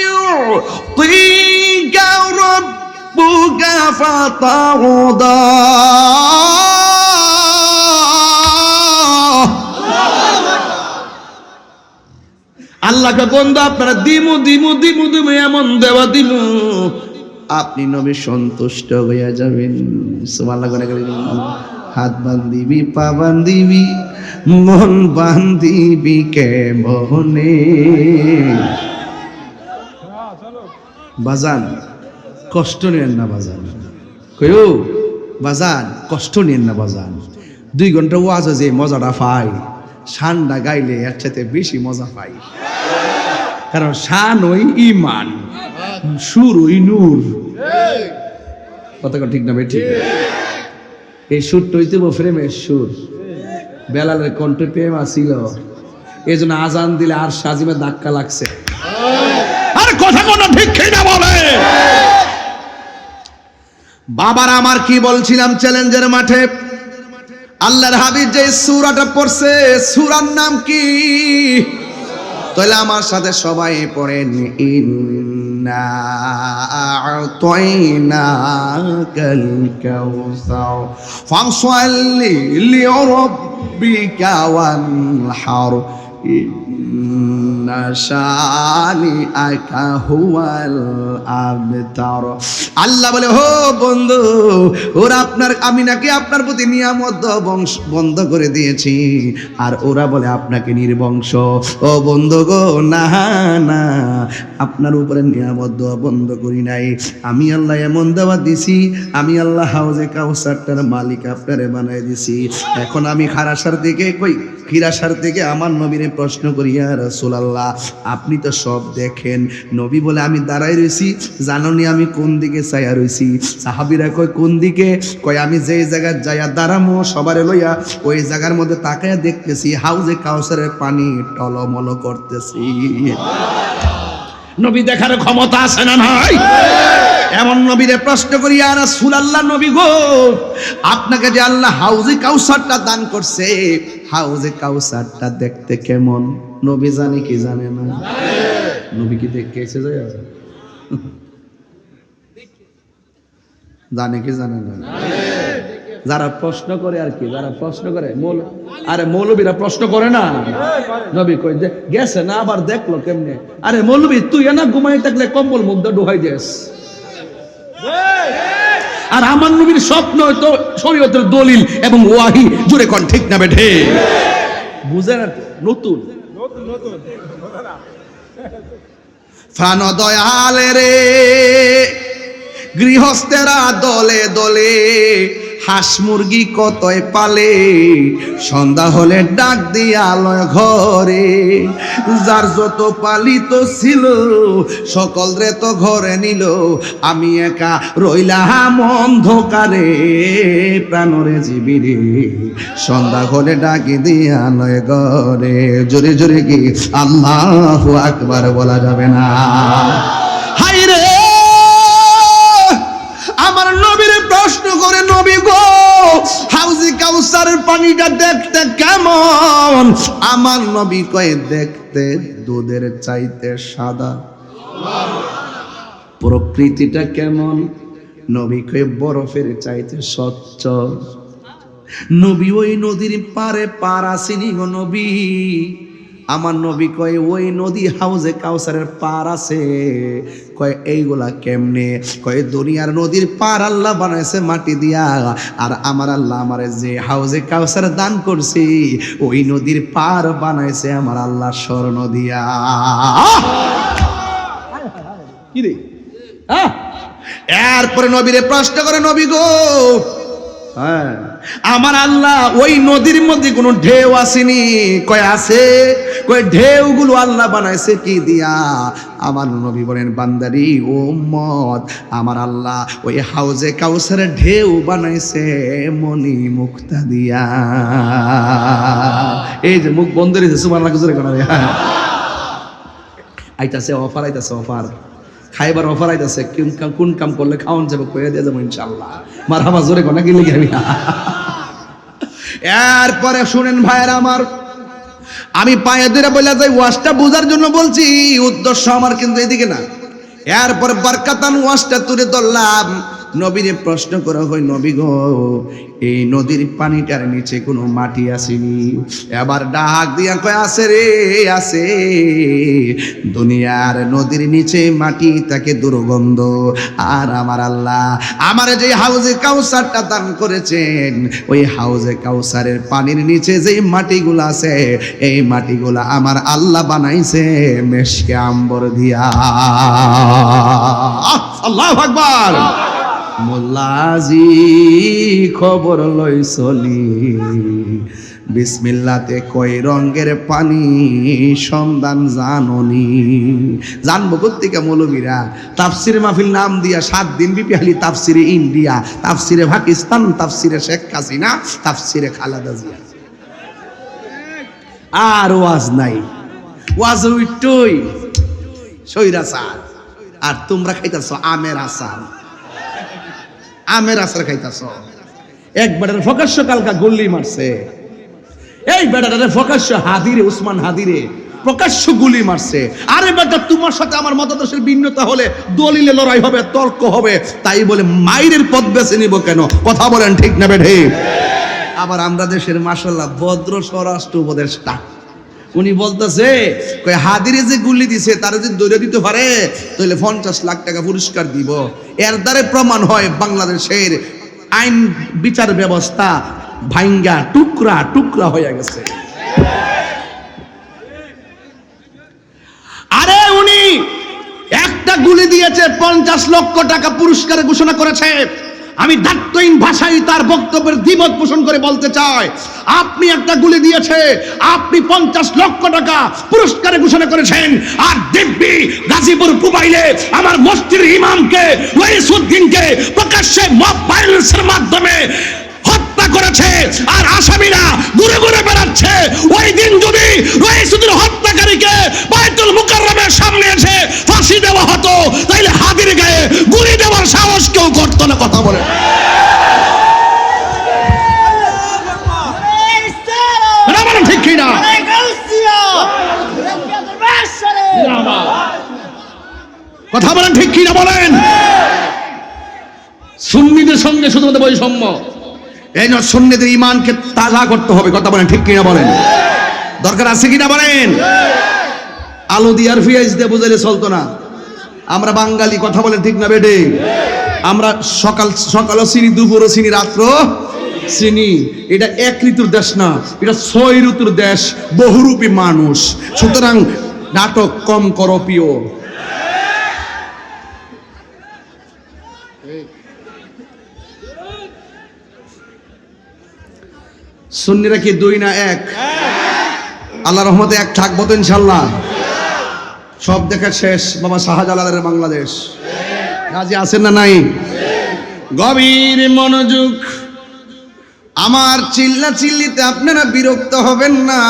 يعطيك ربك فترضى। আল্লাহকে বন্ধু আপনারা দিমু দিমু দিমু দিমু এমন দেওয়া দিমু, আপনি নবী সন্তুষ্ট হইয়া যাবেন। সুবহানাল্লাহ। হাত বান্ধিবি, পা বান্ধিবি, মন বান্ধিবি কে মোহনে। বাজান কষ্ট নেন না বাজান, কইও বাজান কষ্ট নেন না বাজান। 2 ঘন্টা ওয়াজ যে মজাটা পাই, শানটা গাইলে এর চাইতে বেশি মজা পাই। কারণ শান ওই ইমান, সুর ওই নূর। কথা ঠিক না ভাই? ঠিক। এই সুরটা হইতে প্রেমের সুর। বেলালের কণ্ঠে প্রেম আসিল, এই জন্য আজান দিলে আর সাজিমে ধাক্কা লাগছে। আর কথা কোনো ঠিক না বলে। বাবার আমার কি বলছিলাম চ্যালেঞ্জের মাঠে, আল্লাহর হাবিব যে সূরাটা পড়ছে, সূরার নাম কি? তাহলে আমার সাথে সবাই পড়েন, ইন্না আ'তাইনাকাল কাউসার ফাসল্লি লিরাব্বিকা ওয়ানহার ইন্না শানিআকা হুয়াল আবতার। আল্লাহ বলে, হো বন্ধু, ওরা আমি নাকি আপনার প্রতি নিয়ামত বন্ধ করে দিয়েছি, আর ওরা বলে আপনাকে নির্বংশ। ও বন্ধু গো, না না, আপনার উপরে নিয়ামত দেওয়া বন্ধ করি নাই। আমি আল্লাহ এমন দেওয়া দিছি, আমি আল্লাহ হাউজে কাউসারটার মালিক আপনারে বানাই দিছি। এখন আমি খিরাসার থেকে আমার নবীরে প্রশ্ন করি, ইয়া রাসূলুল্লাহ, আপনি তো সব দেখেন। নবী বলে, আমি দাঁড়াই রইছি, জাননি আমি কোন দিকে চাইয়া রইছি। সাহাবীরা কয়, কোন দিকে? কয়, আমি যেই জায়গায় যাইয়া দাঁড়ামো সবারে লইয়া, ওই জায়গার মধ্যে তাকায়া দেখতেছি হাউজে কাউসারের পানি টলমল করতেছি। নবী দেখার ক্ষমতা আছে না নাই? এমন নবীরে প্রশ্ন করি, ইয়া রাসূলুল্লাহ, নবী গো, আপনাকে যে আল্লাহ হাউজে কাউসারটা দান করছে, হাউজে কাউসারটা দেখতে কেমন? নবী জানে কি জানে না? নবী কি দেখে এসে যায়? জানে কি জানে না? যারা প্রশ্ন করে আর কি, যারা প্রশ্ন করে, আরে মৌলবীরা প্রশ্ন করে না। নবী কই গেছে না, আবার দেখলো কেমনে? আরে মৌলবী, তুই না ঘুমাই থাকলে কম্বল মুখ দিয়ে ডুহাই দিস। আর আমার নবীর স্বপ্ন তো শরীয়তের দলিল এবং ওয়াহি, জুড়ে কোন ঠিক না বেঠে? বুঝে না? নতুন ফান দয়ালে রে, গৃহস্থেরা দলে দলে হাঁস মুরগি কতই পালে, সন্ধ্যা হলে ডাক দিয়া আলোয় ঘরে, যার যত পালিত ছিল সকলরে তো ঘরে নিল, আমি একা রইলাম অন্ধকারে, প্রাণরে জীবিরে সন্ধ্যা হলে ডাকি দিয়া আলোয় ঘরে। জোরে জোরে কি আল্লাহু আকবার বলা যাবে না? হাই রে, আমার নবীরে প্রশ্ন করে, নবী গো, হাউজে কাউসারের পানিটা দেখতে কেমন? আমার নবী কয়, দেখতে দুধের চাইতে সাদা। প্রকৃতিটা কেমন? নবী কয়, বরফের চাইতে স্বচ্ছ। নবী ওই নদীর পারে পার আসেনি গো নবী। আমার নবী কয়, ওই নদী হাউজে কাউসারের পার আছে। কয়, এইগুলা কেমনে? কয়, দুনিয়ার নদীর পার আল্লাহ বানাইছে মাটি দিয়া, আর আমার আল্লাহ আমারে যে হাউজে কাউসার দান করছি, ওই নদীর পার বানাইছে আমার আল্লাহ স্বর্ণ দিয়া। কি রে? এরপরে নবীরে প্রশ্ন করে, নবী গো, হ্যাঁ, আমার আল্লাহ ওই নদীর মধ্যে কোনো ঢেউ আসেনি? কয়, আছে। কয়, ঢেউগুলো আল্লাহ বানাইছে কি দিয়া? আমার নবী বলেন, বান্দারি ও উম্মত, আমার আল্লাহ ওই হাউজে কাউসারের ঢেউ বানাইছে মনি মুক্তা দিয়া। এই যে মুখ বন্ধ রয়েছে, সুবহানাল্লাহ জোরে কোন আইতাছে অফার, আইতাছে অফার, খাইবার অফার আইতাছে। কোন কাম করলে খাওয়ান যাবে কইয়া দিয়ে যাবো ইনশাআল্লাহ। মারহাবা জোরে কোনা কি লিখে আমি। এরপরে শুনেন ভাইয়েরা আমার, আমি পায়ে ধরে বলে যাই, ওয়াজটা বোঝার জন্য বলছি, উদ্দেশ্য আমার কিন্তু এদিকে না। এরপর বরকাতান ওয়াজটা তুলে ধরলাম। নবীরে প্রশ্ন করা হয়, নবী গো, এই নদীর পানিটার নিচে কোনো মাটি আসেনি? এবার ডাক দিয়া কয়, আছে রে, আছে। দুনিয়ার নদীর নিচে মাটি তাকে দুর্গন্ধ, আর আমার আল্লাহ আমারে যে হাউজে কাউসারটা দান করেছেন, ওই হাউজে কাউসারের পানির নিচে যে মাটিগুলো আছে, এই মাটিগুলা আমার আল্লাহ বানাইছে মেশকে আম্বর দিয়া। আল্লাহু আকবার। মোল্লাজি খবর লই চলি, বিসমিল্লাতে কয় রঙের পানি সন্ধান জাননি। জানবো কোত্থেকে মৌলবীরা? তাফসিরে মাহফিল নাম দিয়া 7 দিন বিপি হালি তাফসিরে ইন্ডিয়া, তাফসিরে পাকিস্তান, তাফসিরে শেখ হাসিনা, তাফসিরে খালেদা জিয়া। আর ওয়াজ নাই, ওয়াজ উইটই সৈরাচার। আর তোমরা খাইতাছ আমের আচার, আমের আচার খাইতাছ। এক বেটার প্রকাশ্য কালকা গল্লি মারছে, এই বেটারে প্রকাশ্য হাদিরে, উসমান হাদিরে প্রকাশ্য গুলি মারছে। আরে বেটা, তোমার সাথে আমার মতাদর্শের ভিন্নতা হলে দলিলে লড়াই হবে, তর্ক হবে, তাই বলে মাইরের পথ বেছে নিব কেন? কথা বলেন ঠিক না বেঠে? আবার আমরা দেশের মাশাআল্লাহ ভদ্র স্বরাষ্ট্র উপদেষ্টা, উনি বলতেছে হাদিরে যে গুলি দিছে তারা যদি দৌড়ে দিতে পারে তাহলে 50 লাখ টাকা পুরস্কার দিব। এর দ্বারা প্রমাণ হয় বাংলাদেশের আইন বিচার ব্যবস্থা ভাঙ্গা টুকরা টুকরা হয়ে গেছে। আরে উনি একটা গুলি দিয়েছে, 50 লক্ষ টাকা পুরস্কারের ঘোষণা করেছে। আমি দায়িত্বহীন ভাষায় তার বক্তব্যের দ্বিমত পোষণ করে বলতে চাই, আপনি একটা গুলি দিয়েছে, আপনি 50 লক্ষ টাকা পুরস্কারে ঘোষণা করেছেন, আর দিব্যি গাজীপুর মোবাইলে আমার মসজিদের ইমামকে ওয়াইসউদ্দিনকে প্রকাশ্যে মব ভায়োলেন্সের মাধ্যমে হত্যা করেছে, আর আসামিরা ঘুরে ঘুরে বেড়াচ্ছে। ওই দিন যদি ওয়াইসউদ্দিন হত্যাকারীকে বাইতুল মুকাররমের সামনে এসে ফাঁসি দেওয়া হতো, তাইলে হাদির গায়ে গুলি দেওয়ার সাহস কেউ করতো না। কথা বলে ঠিক কিনা? কথা বলেন ঠিক কিনা বলেন? সুন্নিদের সঙ্গে শুধুমাত্র বৈষম্য, এই জন্য সুন্নিদের ঈমানকে তাজা করতে হবে। কথা বলেন ঠিক কিনা বলেন? দরকার আছে কিনা বলেন? আলু দিয়ে আর পেঁয়াজ দিয়ে বুঝাইলে চলতো না। আমরা বাঙালি, কথা বলেন ঠিক না বেটে? আমরা সকালও চিনি, দুপুরও চিনি, রাত্র চিনি। এটা এক ঋতুর দেশ না, এটা 6 ঋতুর দেশ, বহুরূপী মানুষ। সুতরাং নাটক কম করো প্রিয়। সুন্নিরা কি 2 না 1? আল্লাহ রহমতে 1 থাকবো তো ইনশাল্লাহ। সব দেখা শেষ বাবা শাহজালালের বাংলাদেশ। রাজি আছেন না নাই? গভীর মনোযোগ। আমার চিল্লা চিল্লিতে আপনারা বিরক্ত হবেন না।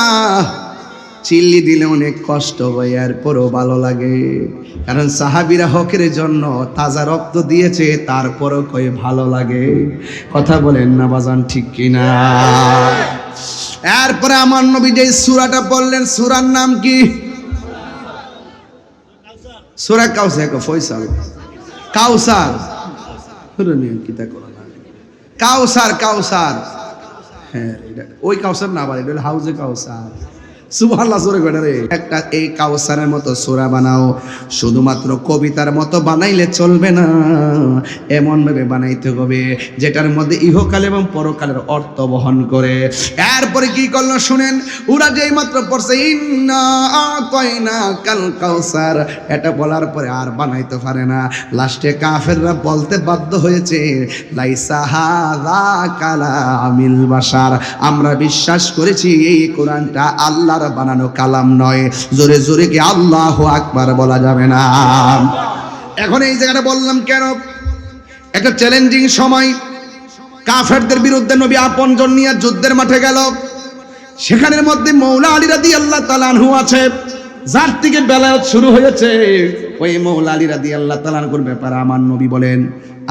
চিল্লি দিলে অনেক কষ্ট হয়, এরপরও ভালো লাগে, কারণ সাহাবীরা হকের জন্য তাজা রক্ত দিয়েছে, তারপরও কই ভালো লাগে। কথা বলেন না বাজান ঠিক কিনা? এরপরে আমার নবী যে সূরাটা বললেন, সূরার নাম কি? সূরা কাউসার। ফয়সাল কাউসার, কাউসার কাউসার। হ্যাঁ, ওই কাউসার না, আবার এটা হাউজে কাউসার। সুবহানাল্লাহ, জোরে কইরা রে। একটা এই কাউসারের মতো সূরা বানাও। শুধুমাত্র কবিতার মতো বানাইলে চলবে না, এমন ভাবে বানাইতে হবে যেটার মধ্যে ইহকাল এবং পরকালের অর্থ বহন করে। এরপরে কি করলো শুনেন, ওরা যেই মাত্র পড়ছে ইন্না আতাইনা কাল কাউসার, এটা বলার পরে আর বানাইতে পারে না। লাস্টে কাফেররা বলতে বাধ্য হয়েছে লাইসা হাযা কালামিল বাশার, আমরা বিশ্বাস করেছি এই কোরআনটা আল্লাহ বানানো কালাম নয়। জোরে জোরে কি আল্লাহু আকবার বলা যাবে না? এখন এই জায়গাটা বললাম কেন? একটা চ্যালেঞ্জিং সময়, কাফেরদের বিরুদ্ধে নবী আপনজন নিয়ে যুদ্ধের মাঠে গেল। সেখানের মধ্যে মৌলা আলী রাদিয়াল্লাহু তাআলা আনহু আছে, যার থেকে বেলায়েত শুরু হয়েছে। ওই মৌলা আলী রাদিয়াল্লাহু তাআলা আনহুর ব্যাপারে আমার নবী বলেন,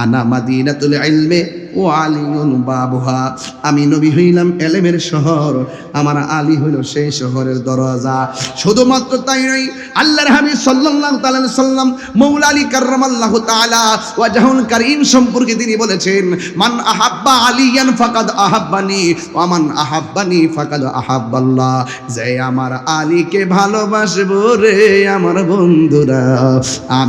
আনা মাদিনাতুল ইলমি ওয়া আলিয়ুন বাবুহা, আমি নবী হইলাম ইলমের শহর, আমার আলী হইল সেই শহরের দরজা। শুধুমাত্র তাই নয়, আল্লাহর হাবিব সাল্লাল্লাহু তাআলা আলাইহি সাল্লাম মৌলা আলী কাররামাল্লাহু তাআলা ওয়াজহুল কারীম সম্পর্কে তিনি বলেছেন, মান আহাব্বা আলিয়ান ফাকাদ আহাব্বানি ওয়া মান আহাব্বানি ফাকাদ আহাব্বাল্লাহ, যে আমার আলীকে ভালোবাসবো রে আমার বন্ধুরা,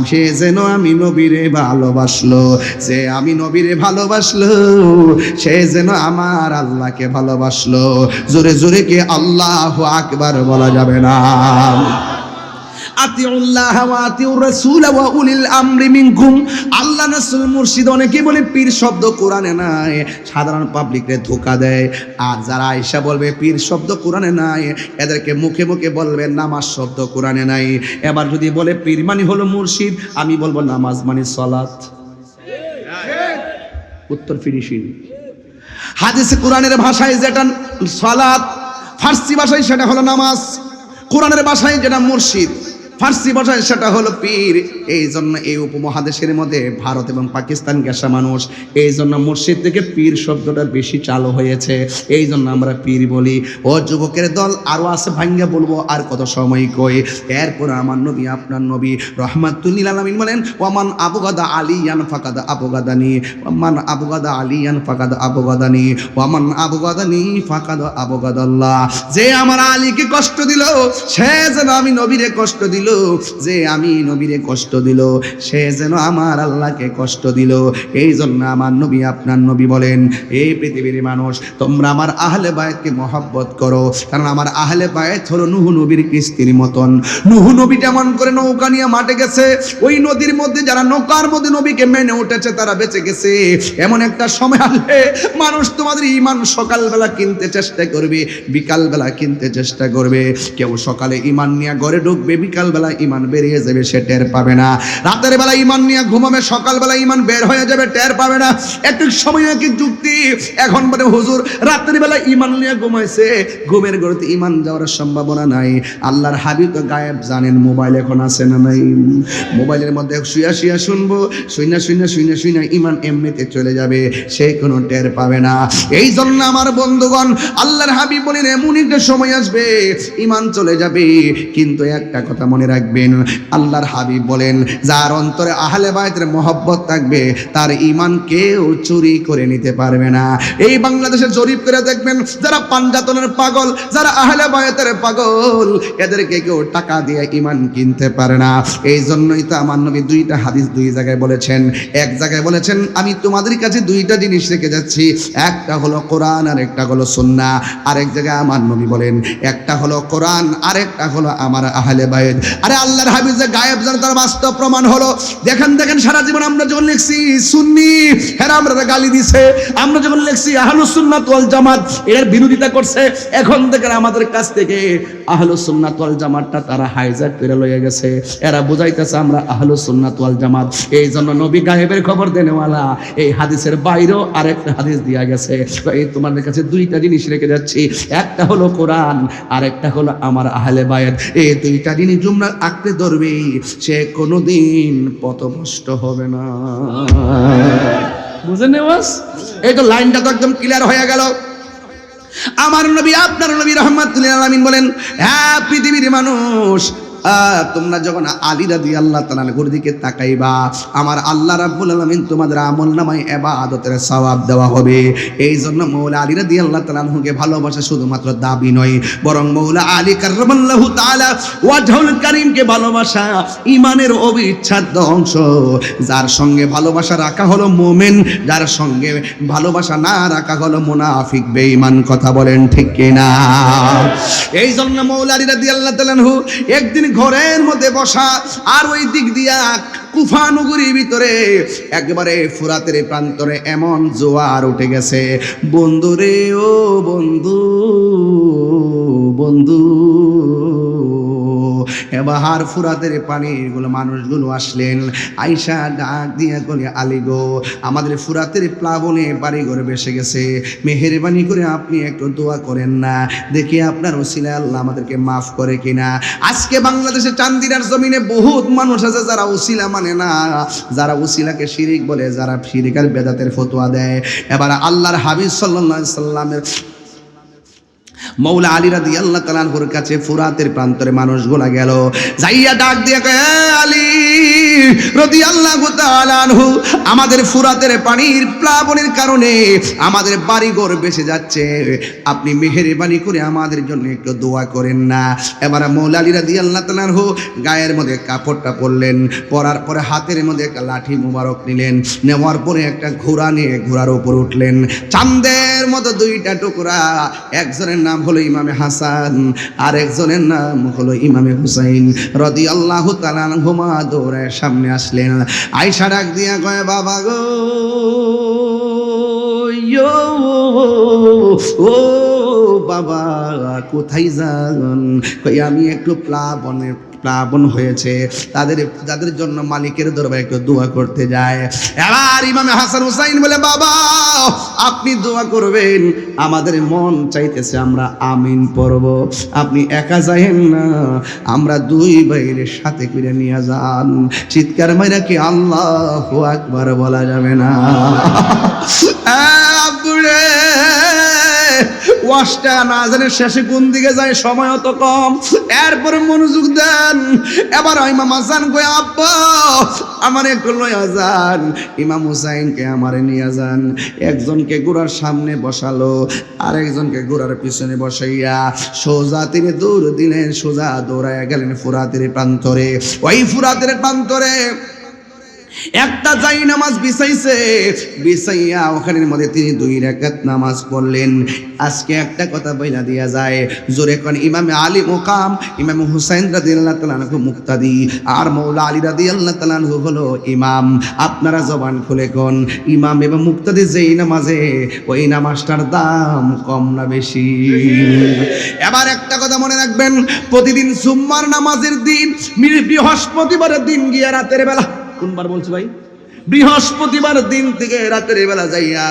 সে যেন আমি নবীরে ভালোবাসলো, যে আমি নবীরে ভালোবাসলো সে যেন আমার আল্লাহকে ভালোবাসলো। জোরে জোরে কি আল্লাহু আকবার বলা যাবে না? আতিউল্লাহ ওয়া আতিউর রাসূল ওয়া উলিল আমরি মিনকুম। আল্লাহ রাসূল মুর্শিদ অনেকে বলে পীর শব্দ কোরআনে নাই, সাধারণ পাবলিকরে ধোঁকা দেয়। আর যারা আয়েশা বলবে পীর শব্দ কোরআনে নাই, এদেরকে মুখে মুখে বলবে নামাজ শব্দ কোরআনে নাই। এবার যদি বলে পীর মানে হলো মুর্শিদ, আমি বলবো নামাজ মানে সালাত। উত্তর ফিনিশিং। হাদিসে কোরআনের ভাষায় যেটা সালাত, ফার্সি ভাষায় সেটা হলো নামাজ, কোরআনের ভাষায় যেটা মুর্শিদ। ফার্সি ভাষায় সেটা হলো পীর। এই জন্য এই উপমহাদেশের মধ্যে ভারত এবং পাকিস্তান ঘেঁষা মানুষ, এই জন্য মসজিদ থেকে পীর শব্দটা বেশি চালু হয়েছে, এই জন্য আমরা পীর বলি। ও যুবকের দল, আরো আছে ভাঙ্গা বলবো, আর কত সময় কই। এরপর আমার নবী আপনার নবী রহমাতুল লিল আলামিন বলেন, ওয়ামান আবগাদা আলিয়ান ফাকাদ আবগাদানি, ওয়ামান আবগাদা আলিয়ান ফাকাদ আবগাদানি, ওয়ামান আবগাদানি ফাকাদ আবগাদাল্লাহ। যে আমার আলীকে কষ্ট দিল সে যেন আমি নবীরে কষ্ট দিল, যে আমি নবীরে কষ্ট দিল সে যেন আমার আল্লাহকে কষ্ট দিল। এই জন্য আমার নবী আপনার নবী বলেন, এই পৃথিবীর মানুষ তোমরা আমার আহলে বায়তকে মহব্বত করো, কারণ আমার আহলে বায়ত হলো নূহ নবীর কিস্তির মতন। নূহ নবী যেমন করে নৌকা নিয়ে মাঠে গেছে, ওই নদীর মধ্যে যারা নৌকার মধ্যে নবীকে মেনে উঠেছে তারা বেঁচে গেছে। এমন একটা সময় আসবে মানুষ তোমাদের ঈমান সকালবেলা কিনতে চেষ্টা করবে, বিকালবেলা কিনতে চেষ্টা করবে। কেউ সকালে ঈমান নিয়ে ঘরে ঢুকবে, বিকালবেলা ঈমান বেরিয়ে যাবে, সে টের পাবে না। রাতের বেলা ঈমান নিয়ে ঘুমাবে, সকালবেলা ঈমান বের হয়ে যাবে, টের পাবে না। একটু সময় কি যুক্তি, এখন বলে হুজুর রাতের বেলা ঈমান নিয়ে ঘুমাইছে, ঘুমের ঘরেতে ঈমান যাওয়ার সম্ভাবনা নাই। আল্লাহর হাবিব তো গায়েব জানেন, মোবাইল এখন আছে না নাই? মোবাইলের মধ্যে শুয়া শুয়া শুনবো, শুইনা শুইনা শুইনা শুইনা ঈমান এমনিতে চলে যাবে, সে কোনো টের পাবে না। এই জন্য আমার বন্ধুগণ, আল্লাহর হাবিব বলেন এমন একটা সময় আসবে ঈমান চলে যাবে, কিন্তু একটা কথা মনে রাখবেন, আল্লাহর হাবিব বলেন যার অন্তরে আহলে বায়তের মহব্বত থাকবে তার ঈমান কেউ চুরি করে নিতে পারবে না। এই বাংলাদেশে জরিপ করে দেখবেন, যারা পাঞ্জাতনের পাগল, যারা আহলে বায়তের পাগল, এদেরকে কেউ টাকা দিয়ে ঈমান কিনতে পারে না। এই জন্যই তো আমার নবী দুইটা হাদিস দুই জায়গায় বলেছেন। এক জায়গায় বলেছেন আমি তোমাদের কাছে দুইটা জিনিস রেখে যাচ্ছি, একটা হলো কোরআন আর একটা হলো সুন্নাহ। আরেক জায়গায় আমার নবী বলেন একটা হলো কোরআন আর একটা হলো আমার আহলে বায়ত। আরে আল্লাহর হাবিব যে গায়েব জানে তার বাস্তব প্রমাণ হলো, দেখেন দেখেন সারা জীবন আমরা যখন লিখছি সুন্নি, হেরা আমরা গালি দিছে, আমরা যখন লিখছি আহলুস সুন্নাত ওয়াল জামাত এর বিরোধিতা করছে, এখন দেখেন আমাদের কাছ থেকে আহলুস সুন্নাত ওয়াল জামাতটা তারা হাইজ্যাক করে লয়ে গেছে। এরা বুঝাইতেছে আমরা আহলুস সুন্নাত ওয়াল জামাত। এই জন্য নবী গায়েবের খবর দেনেওয়ালা এই হাদিসের বাইরেও আরেকটা হাদিস দিয়া গেছে, এই তোমাদের কাছে দুইটা জিনিস রেখে যাচ্ছি, একটা হলো কোরআন আর একটা হলো আমার আহলে বায়ত। এই দুইটা জিনিস তোমরা আঁকড়ে ধরবে, সে কোনোদিন পথভ্রষ্ট হবে না। বুঝে নেওয়াস, এই তো লাইনটা তো একদম ক্লিয়ার হয়ে গেল। আমার নবী আপনার নবী রাহমাতুল লিল আলামিন বলেন, হ্যাঁ পৃথিবীর মানুষ, তোমরা যখন আলী রাদিয়াল্লাহু তাআলা আনহুর দিকে তাকাইবা, আমার আল্লাহ রাব্বুল আলামিন তোমাদের আমলনামায় ইবাদতের সওয়াব দেওয়া হবে। এই জন্য মওলা আলী রাদিয়াল্লাহু তাআলা আনহুকে ভালোবাসা শুধুমাত্র দাবি নয়, বরং মওলা আলী কাররামাল্লাহু তাআলা ওয়াজহুল কারীমকে ভালোবাসা ঈমানের অবিচ্ছেদ্য অংশ। যার সঙ্গে ভালোবাসা রাখা হলো মুমিন, যার সঙ্গে ভালোবাসা না রাখা হলো মুনাফিক বেঈমান। কথা বলেন ঠিক কিনা? এই জন্য মওলা আলী রাদিয়াল্লাহু তাআলা আনহু একদিন ঘরের মধ্যে বসা, আর ওই দিক দিয়া কুফা নগরীর ভিতরে একবারে ফুরাতের প্রান্তরে এমন জোয়ার উঠে গেছে, বন্ধু রে ও বন্ধু, বন্ধু এবার ফুরাতের পানিগুলো মানুষগুলো আসলেন, আইসা ডাক দিয়া বলে আলী গো, আমাদের ফুরাতের প্লাবনে বাড়ি ঘরে বেসে গেছে, মেহেরবানি করে আপনি একটু দোয়া করেন না, দেখি আপনার ওসিলায় আল্লাহ আমাদেরকে মাফ করে কিনা। আজকে বাংলাদেশে চান্দিনার জমিনে বহুত মানুষ আছে যারা ওসিলা মানে না, যারা ওসিলাকে শিরিক বলে, যারা শিরিক আর বেদাতের ফতোয়া দেয়। এবার আল্লাহর হাবিব সাল্লাল্লাহু আলাইহি সাল্লামের মওলা আলী রাদিয়াল্লাহু তাআলা আনহুর কাছে ফুরাতের প্রান্তরে মানুষগুলা গেল, যাইয়া ডাক দিয়ে কয় আলী রাদিয়াল্লাহু তাআলা আনহু, আমাদের ফুরাতের পানির প্লাবনের কারণে আমাদের বাড়িঘর ভেসে যাচ্ছে, আপনি মেহেরবানি করে আমাদের জন্য একটু দোয়া করেন না। এবার মওলা আলী রাদিয়াল্লাহু তাআলা আনহু গায়ের মধ্যে কাপড়টা পরলেন, পরার পরে হাতের মধ্যে একটা লাঠি মুবারক নিলেন, নেওয়ার পরে একটা ঘোড়া নিয়ে ঘোড়ার উপর উঠলেন। চাঁদের মতো দুইটা টুকরা, একজনের নাম হলো ইমামে হাসান আর একজনের নাম হলো ইমামে হুসাইন রাদিয়াল্লাহু তাআলা আনহুমা দৌড়ে সামনে আসলেন। আয়েশা ডাক দিয়া কয় বাবা গো, ও বাবা কোথায় যান? কই আমি একটু প্লাবনের প্লাবন হয়েছে, যাদের জন্য মালিকের দরবারে একটু দোয়া করতে যায়। এবার ইমাম হাসান হুসাইন বলে, বাবা আপনি দোয়া করবেন, আমাদের মন চাইতেছে আমরা আমিন পড়ব, আপনি একা যাইেন না, আমরা দুই ভাইয়ের সাথে করে নিয়ে যান। চিৎকার মাইরা কি আল্লাহু আকবার বলা যাবে না? আব্বুরে ওয়াশটা না জানে শেষে কোন দিকে যায়, সময় অত কম, এরপরে মনোযোগ দেন। এবার ইমাম হাসান কই, আব্বা আমার একটু লইয়া যান, ইমাম হুসাইনকে আমারে নিয়ে যান। একজনকে ঘোড়ার সামনে বসালো, আর একজনকে ঘোড়ার পিছনে বসাইয়া সোজা তিনি দৌড় দিলেন, সোজা দৌড়াইয়া গেলেন ফুরাতের প্রান্তরে। ওই ফুরাতের প্রান্তরে একটা যাই নামাজ বিছাইয়া ওখানের মধ্যে তিনি 2 রাকাত নামাজ পড়লেন। আজকে একটা কথা বইলা দিয়া যায়, জোরে কোন ইমামে আলী মুকাম, ইমাম হুসাইন রাদিয়াল্লাহু তাআলা আনহু মুক্তাদি, আর মাওলা আলী রাদিয়াল্লাহু তাআলা আনহু হলো ইমাম। আপনারা জবান খুলে কোন, ইমাম এবং মুক্তাদি যেই নামাজে, ওই নামাজটার দাম কম না বেশি? এবার একটা কথা মনে রাখবেন, প্রতিদিন জুম্মার নামাজের দিন, বৃহস্পতিবারের দিন গিয়া রাতের বেলা, কোনবার বলছি ভাই, বৃহস্পতিবার দিন থেকে রাতের বেলা যাইয়া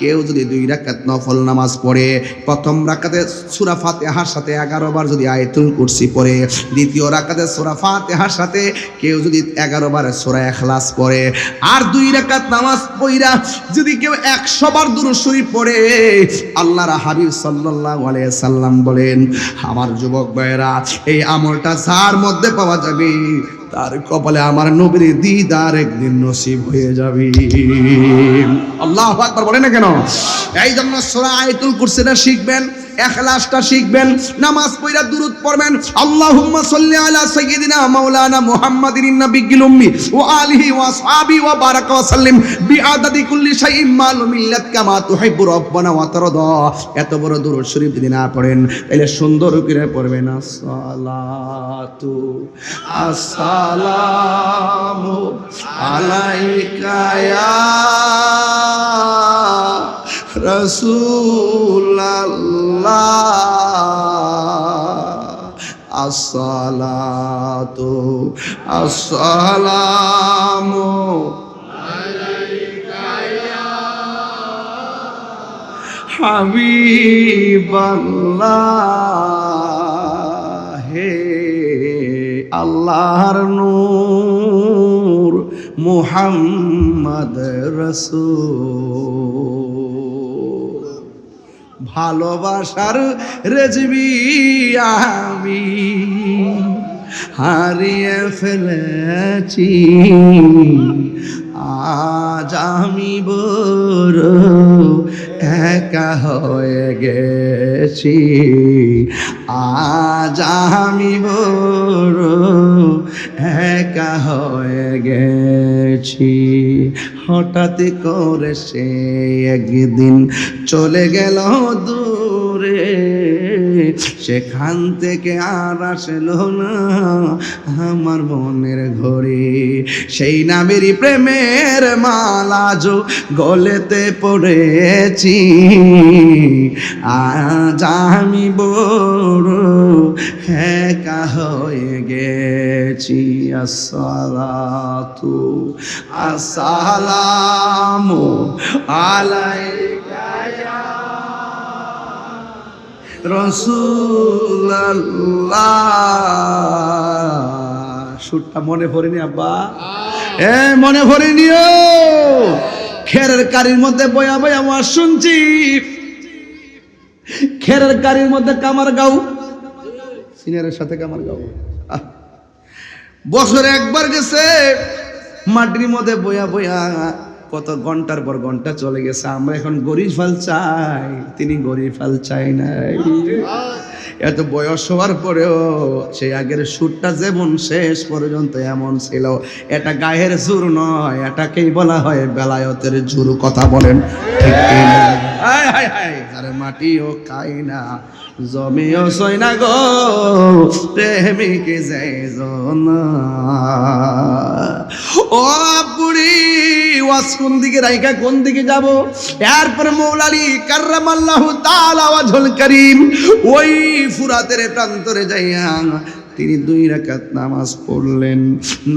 কেউ যদি 2 রাকাত নফল নামাজ পড়ে, প্রথম রাকাতে সূরা ফাতিহার সাথে 11 বার যদি আয়াতুল কুরসি পড়ে, দ্বিতীয় রাকাতে সূরা ফাতিহার সাথে কেউ যদি 11 বার সূরা ইখলাস পড়ে, আর 2 রাকাত নামাজ পড়া যদি কেউ 100 বার দুরূদ শরীফ পড়ে, আল্লাহর হাবিব সাল্লাল্লাহু আলাইহি সাল্লাম বলেন, আমার যুবক ভাইরা, এই আমলটা যার মধ্যে পাওয়া যাবে তার কপালে আমার নবীর দিদার একদিন নসিব হয়ে যাবে। আল্লাহু আকবার বলেন না কেন? এই জন্য সূরা আয়াতুল কুরসিটা শিখবেন, ইখলাসটা শিখবেন, নামাজ পড়া দুরূদ পড়বেন, আল্লাহুম্মা সাল্লি আলা সাইয়্যিদিনা মাওলানা মুহাম্মাদিন নাবিয়্যিল উম্মি ওয়া আলিহি ওয়া আসহাবিহি ওয়া বারাকা ওয়া সাল্লিম বিআদাদি কুল্লি শাইইন মালুম মিল্লাত কামা তুহিব্বু রাব্বানা ওয়া তারদা। এত বড় দুরূদ শরীফ যদি না পড়েন তাহলে সুন্দর করে পড়বেন, আসসালাতু আসসালামু আলাইকা ইয়া রাসূলুল্লাহ, আসসালাতু আসসালামু আলাইকা ইয়া হাবিবাল্লাহ। হে আল্লাহর নূর মুহাম্মদ রাসূল, ভালোবাসার রেজবি আমি হারিয়ে ফেলেছি, আজ আমি বড় একা হয়ে গেছি, আজ আমি বড় একা হয়ে গেছি। হঠাৎ করে সে একদিন চলে গেল দূরে, সেখান থেকে আর আসলো না আমার মনের ঘরে। সেই নামেরই প্রেমের মালা যো গলেতে পড়েছি, আজ আমি বড় একা হয়ে গেছি। আসসালাতু আসসালামু আলাইকা ইয়া রাসূলুল্লাহ। সুরটা মনে পড়েনি আব্বা? মনে পড়েনিও? খেরের কারির মধ্যে বয়া বয়া ওয়াজ শুনছি, খেরের কারির মধ্যে কামার গাও, সিনিয়রের সাথে কামার গাও, বছরে একবার গেছে, মাটির মধ্যে বয়া বয়া কত ঘন্টার পর ঘন্টা চলে গেছে। আমরা এখন গরিব ফাল চাই, তিনি গরিব ফাল চাই নাই। এত বয়স হওয়ার পরেও সেই আগের সুরটা যেমন শেষ পর্যন্ত এমন ছিল। এটা গায়ের জোর নয়, এটাকেই বলা হয় বেলায়েতের জোর। কথা বলেন ঠিক কিনা? হায় হায় হায়, আরে মাটিও খাই না, জমিও সই না গো, প্রেমিক যাইজন। ও বুড়ি, ওয়াজ কোন দিকে রাইকা কোন দিকে যাব? এরপর মৌলা আলী কাররামাল্লাহু তাআলা ওয়াজহুল কারীম ওই ফুরাতের প্রান্তরে যাইয়া তিনি 2 রাকাত নামাজ পড়লেন।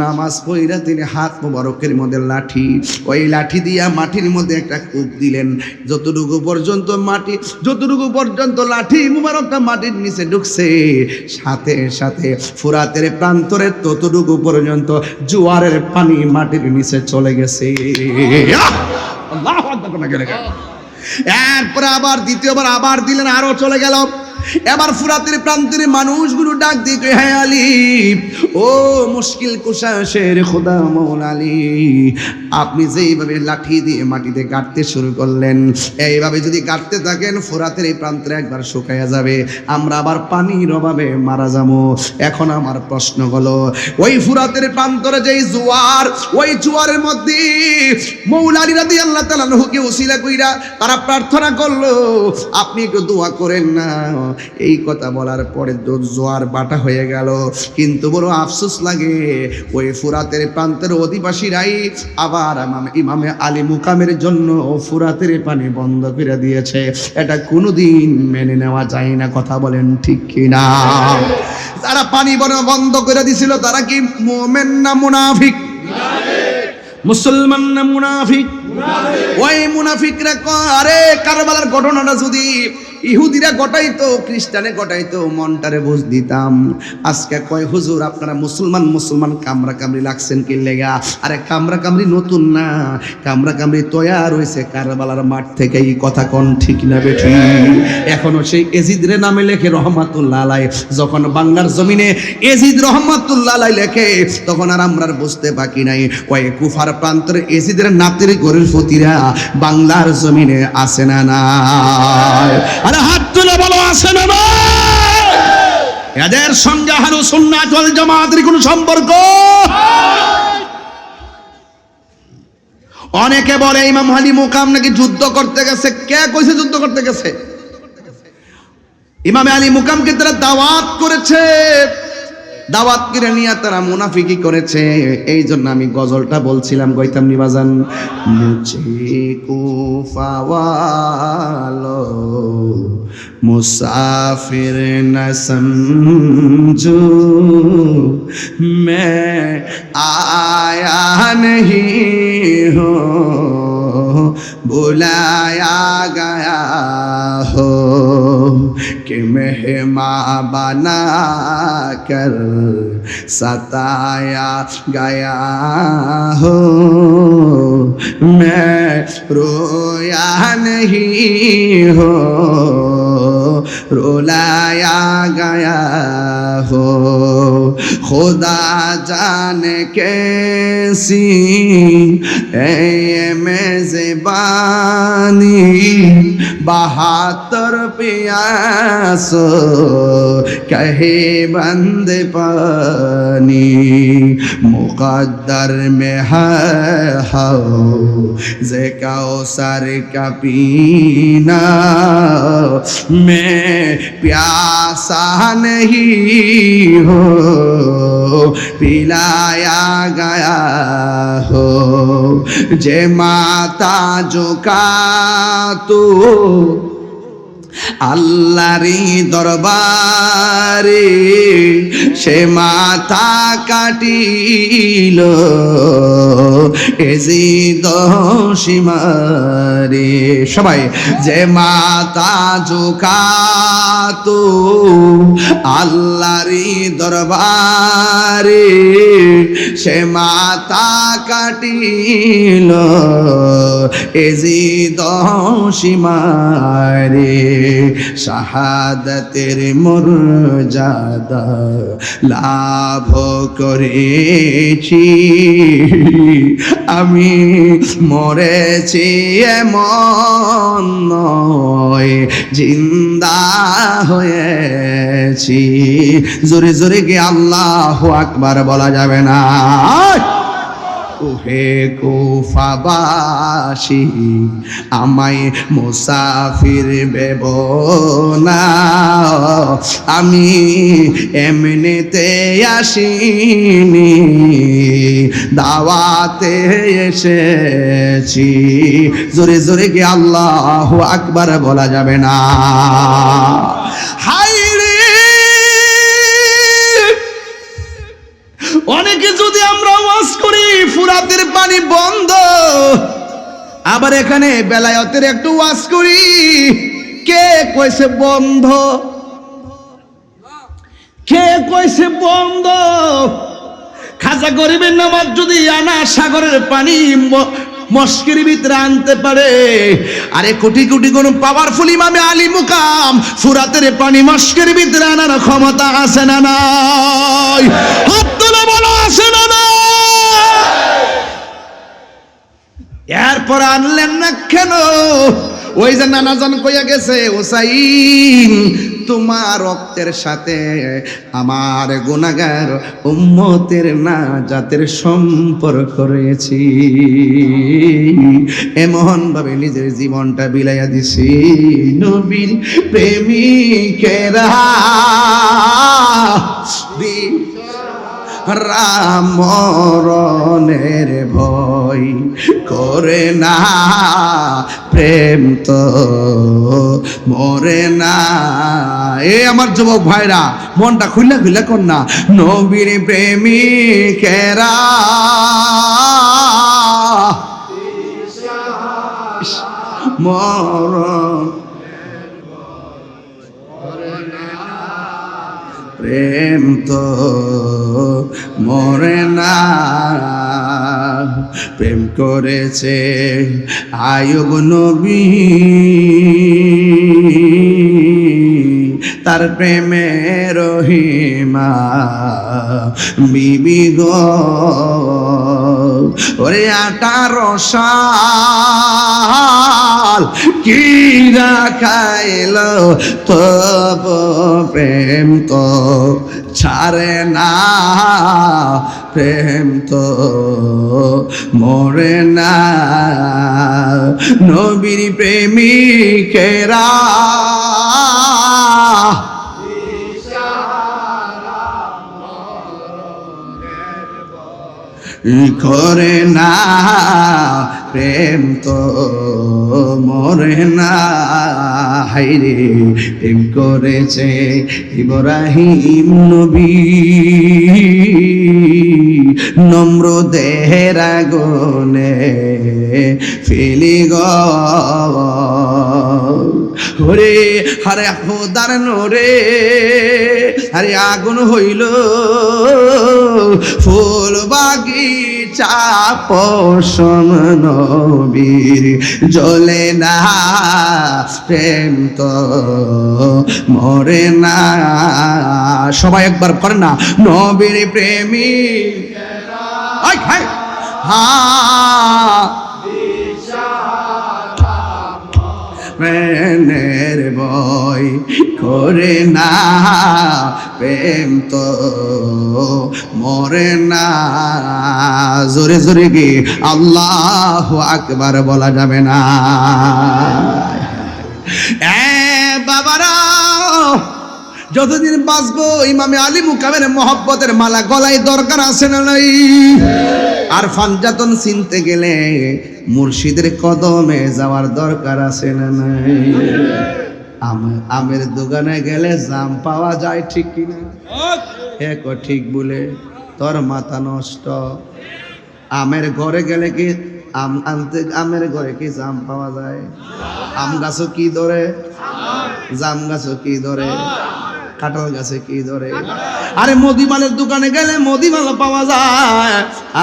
নামাজ পড়া তিনি হাত মোবারকের মধ্যে লাঠি, ওই লাঠি দিয়া মাটির মধ্যে একটা কূপ দিলেন। যতটুকু পর্যন্ত লাঠি মোবারকটা মাটির নিচে ঢুকছে, সাথে সাথে ফুরাতের প্রান্তরে ততটুকু পর্যন্ত জোয়ারের পানি মাটির নিচে চলে গেছে। আল্লাহু আকবার। এরপরে আবার দ্বিতীয়বার আবার দিলেন, আরো চলে গেল। এবার ফুরাতের প্রান্তের মানুষগুলো ডাক দিয়ে, হ্যাঁ আলী, ও মুশকিল কুশা শের খোদা মৌলা আলী, আপনি যেইভাবে লাঠি দিয়ে মাটিতে কাটতে শুরু করলেন, এইভাবে যদি কাটতে থাকেন ফুরাতের এই প্রান্তে একবার শুকাইয়া যাবে, আমরা আবার পানির অভাবে মারা যাবো। এখন আমার প্রশ্ন হলো, ওই ফুরাতের প্রান্তরে যেই জোয়ার, ওই জোয়ারের মধ্যে মৌলা আলী রাদিয়াল্লাহু তাআলা আনহুকে ওসিলা কইরা তারা প্রার্থনা করলো, আপনি একটু দোয়া করেন না। এই কথা বলার পরে জোয়ার বাটা হয়ে গেল। কিন্তু বড় আফসোস লাগে, ওই ফুরাতের প্রান্তের অধিবাসীরাই আবার ইমামে আলী মুকামের জন্য ফুরাতের পানি বন্ধ করে দিয়েছে। এটা কোনোদিন মেনে নেওয়া যায় না, কথা বলেন ঠিক কিনা? তারা পানি বন্ধ করে দিছিল, তারা কি মুমিন না মুনাফিক? মুসলমান না মুনাফিক? ওই মুনাফিকরা কয়, আরে কারবালার ঘটনাটা যদি ইহুদিরা ঘটাইতো, খ্রিস্টানে ঘটাইতো, মনটারে বুঝ দিতাম। আজকে কয়, হুজুর আপনারা মুসলমান কামরা কামড়ি লাগছেন কি লেগা? আরে কামরা কামড়ি নতুন না, কামরা কামড়ি তৈয়ার হয়েছে কারবালার মাঠ থেকে। এই কথা কোন ঠিক না বেঠি? এখনো সেই এজিদরে নামে লেখে রহমাতুল্লাহ আলাইহি। যখন বাংলার জমিনে এজিদ রহমাতুল্লাহ আলাইহি লেখে, তখন আর আমরা বুঝতে বাকি নাই, কয় কুফার প্রান্তরে এজিদের নাতির গরির ফতিরা বাংলার জমিনে আছে না না? আরে হাত তুলে বলো, আছে না না? এদের সঙ্গে আহলুস সুন্নাত ওয়াল জামাতের কোনো সম্পর্ক? অনেকে বলে ইমাম আলী মুকাম নাকি যুদ্ধ করতে গেছে। কে কইছে যুদ্ধ করতে গেছে? ইমাম আলী মুকামকে তারা দাওয়াত করেছে, দাওয়াত করে নিয়ে তারা মুনাফিকি করেছে। এই জন্য আমি গজলটা বলছিলাম, গইতাম নিবাজান, মুঝে কুফা ওয়ালো মুসাফির না সমঝো, मैं आया नहीं हूँ बुलाया गया हो, कि मेहमान बना कर सताया गया हो, मैं रोया नहीं हो रुलाया गया हो, खुदा जाने कैसी है मेज़बानी, 72 प्यासो कहे बंद पानी, मुक़द्दर में है हौज़ कौसर का पीना, मैं प्यासा नहीं हो पिलाया गया हो, जे माता झुका तो আল্লাহরি দরবারে, সে মাথা কাটিল এজিদ সীমারে। সবাই, যে মাথা ঝুকাতো আল্লাহরি দরবারে, সে মাথা কাটিল এজিদ সীমারে। শাহাদাতের মর্যাদা লাভ করেছি, আমি মরেছি এমন নয়, জিন্দা হয়েছি। জোরে জোরে কি আল্লাহু আকবার বলা যাবে না? ওহে কুফাবাসী, আমায় মুসাফির ভেব না, আমি এমনিতে আসিনি, দাওয়াতে এসেছি। জোরে জোরে কি আল্লাহু আকবার বলা যাবে না? হায় রে বন্ধ। আবার এখানে বেলায়েতের একটু ওয়াজ করি, কে কইছে বন্ধ? কে কইছে বন্ধ? খাজা গরিবের নামাজ যদি আনা সাগরের পানি মস্কের ভিতরে আনতে পারে, আরে কোটি কোটি কোন পাওয়ারফুল ইমামে আলী মুকাম ফুরাতের পানি মস্কের ভিতরে আনার ক্ষমতা আছে না নাই? হাত তুলে বলো আছে না নাই? এরপর আনলেন না কেন? ওই যে নানাজান কইয়া গেছে, হুসাইন তোমার রক্তের সাথে আমার গুনাহগার উম্মতের নাজাতের সম্পর্ক রয়েছে। এমন ভাবে নিজের জীবনটা বিলাইয়া দিছি, নবীর প্রেমিকেরা মরণের ভয় করে না, প্রেম তো মরে না। এ আমার যুবক ভাইরা, মনটা খুলে খুলে কর না, নবীর প্রেমিকেরা মরণ প্রেম তো মরে না। প্রেম করেছে আয়ুব নবী, তার প্রেমে রহিমা বিবি গো। ওরে 18 সাল কি রাখাইল তব প্রেম তো ছাড়ে না, প্রেম তো মরে না। নবীর প্রেমিকেরা করে না, প্রেম তো মরে না। হাইরে প্রেম করেছে ইব্রাহিম নবী, নমরুদের আগুনে ফেলি গো। ওরে আরে খোদার নোরে, আরে আগুন হইল ফুল বাগিচা পশম নবীর জ্বলে না, প্রেম তো মরে না। সবাই একবার করে না, নবীর প্রেমিক প্রেমের বই করে না, প্রেম তো মরে না। জোরে জোরে কি আল্লাহু আকবার বলা যাবে না? বাবারা, যতদিন বাঁচবো ইমামে আলী মুকামের মহব্বতের মালা গলায় দরকার আছে না নাই? আর ফানজাতন চিনতে গেলে মুর্শিদের কদমে যাওয়ার দরকার আছে না নাই? আমের দোকানে গেলে জাম পাওয়া যায়, ঠিক কিনা? এক ঠিক বলে তোর মাথা নষ্ট। আমের ঘরে গেলে কি আম আনতে, আমের ঘরে কি জাম পাওয়া যায়? আম গাছও কি ধরে, জাম গাছও কি ধরে, কাঁঠাল গাছে কি ধরে? আরে মদিমালের দোকানে গেলে মদিমাল পাওয়া যায়,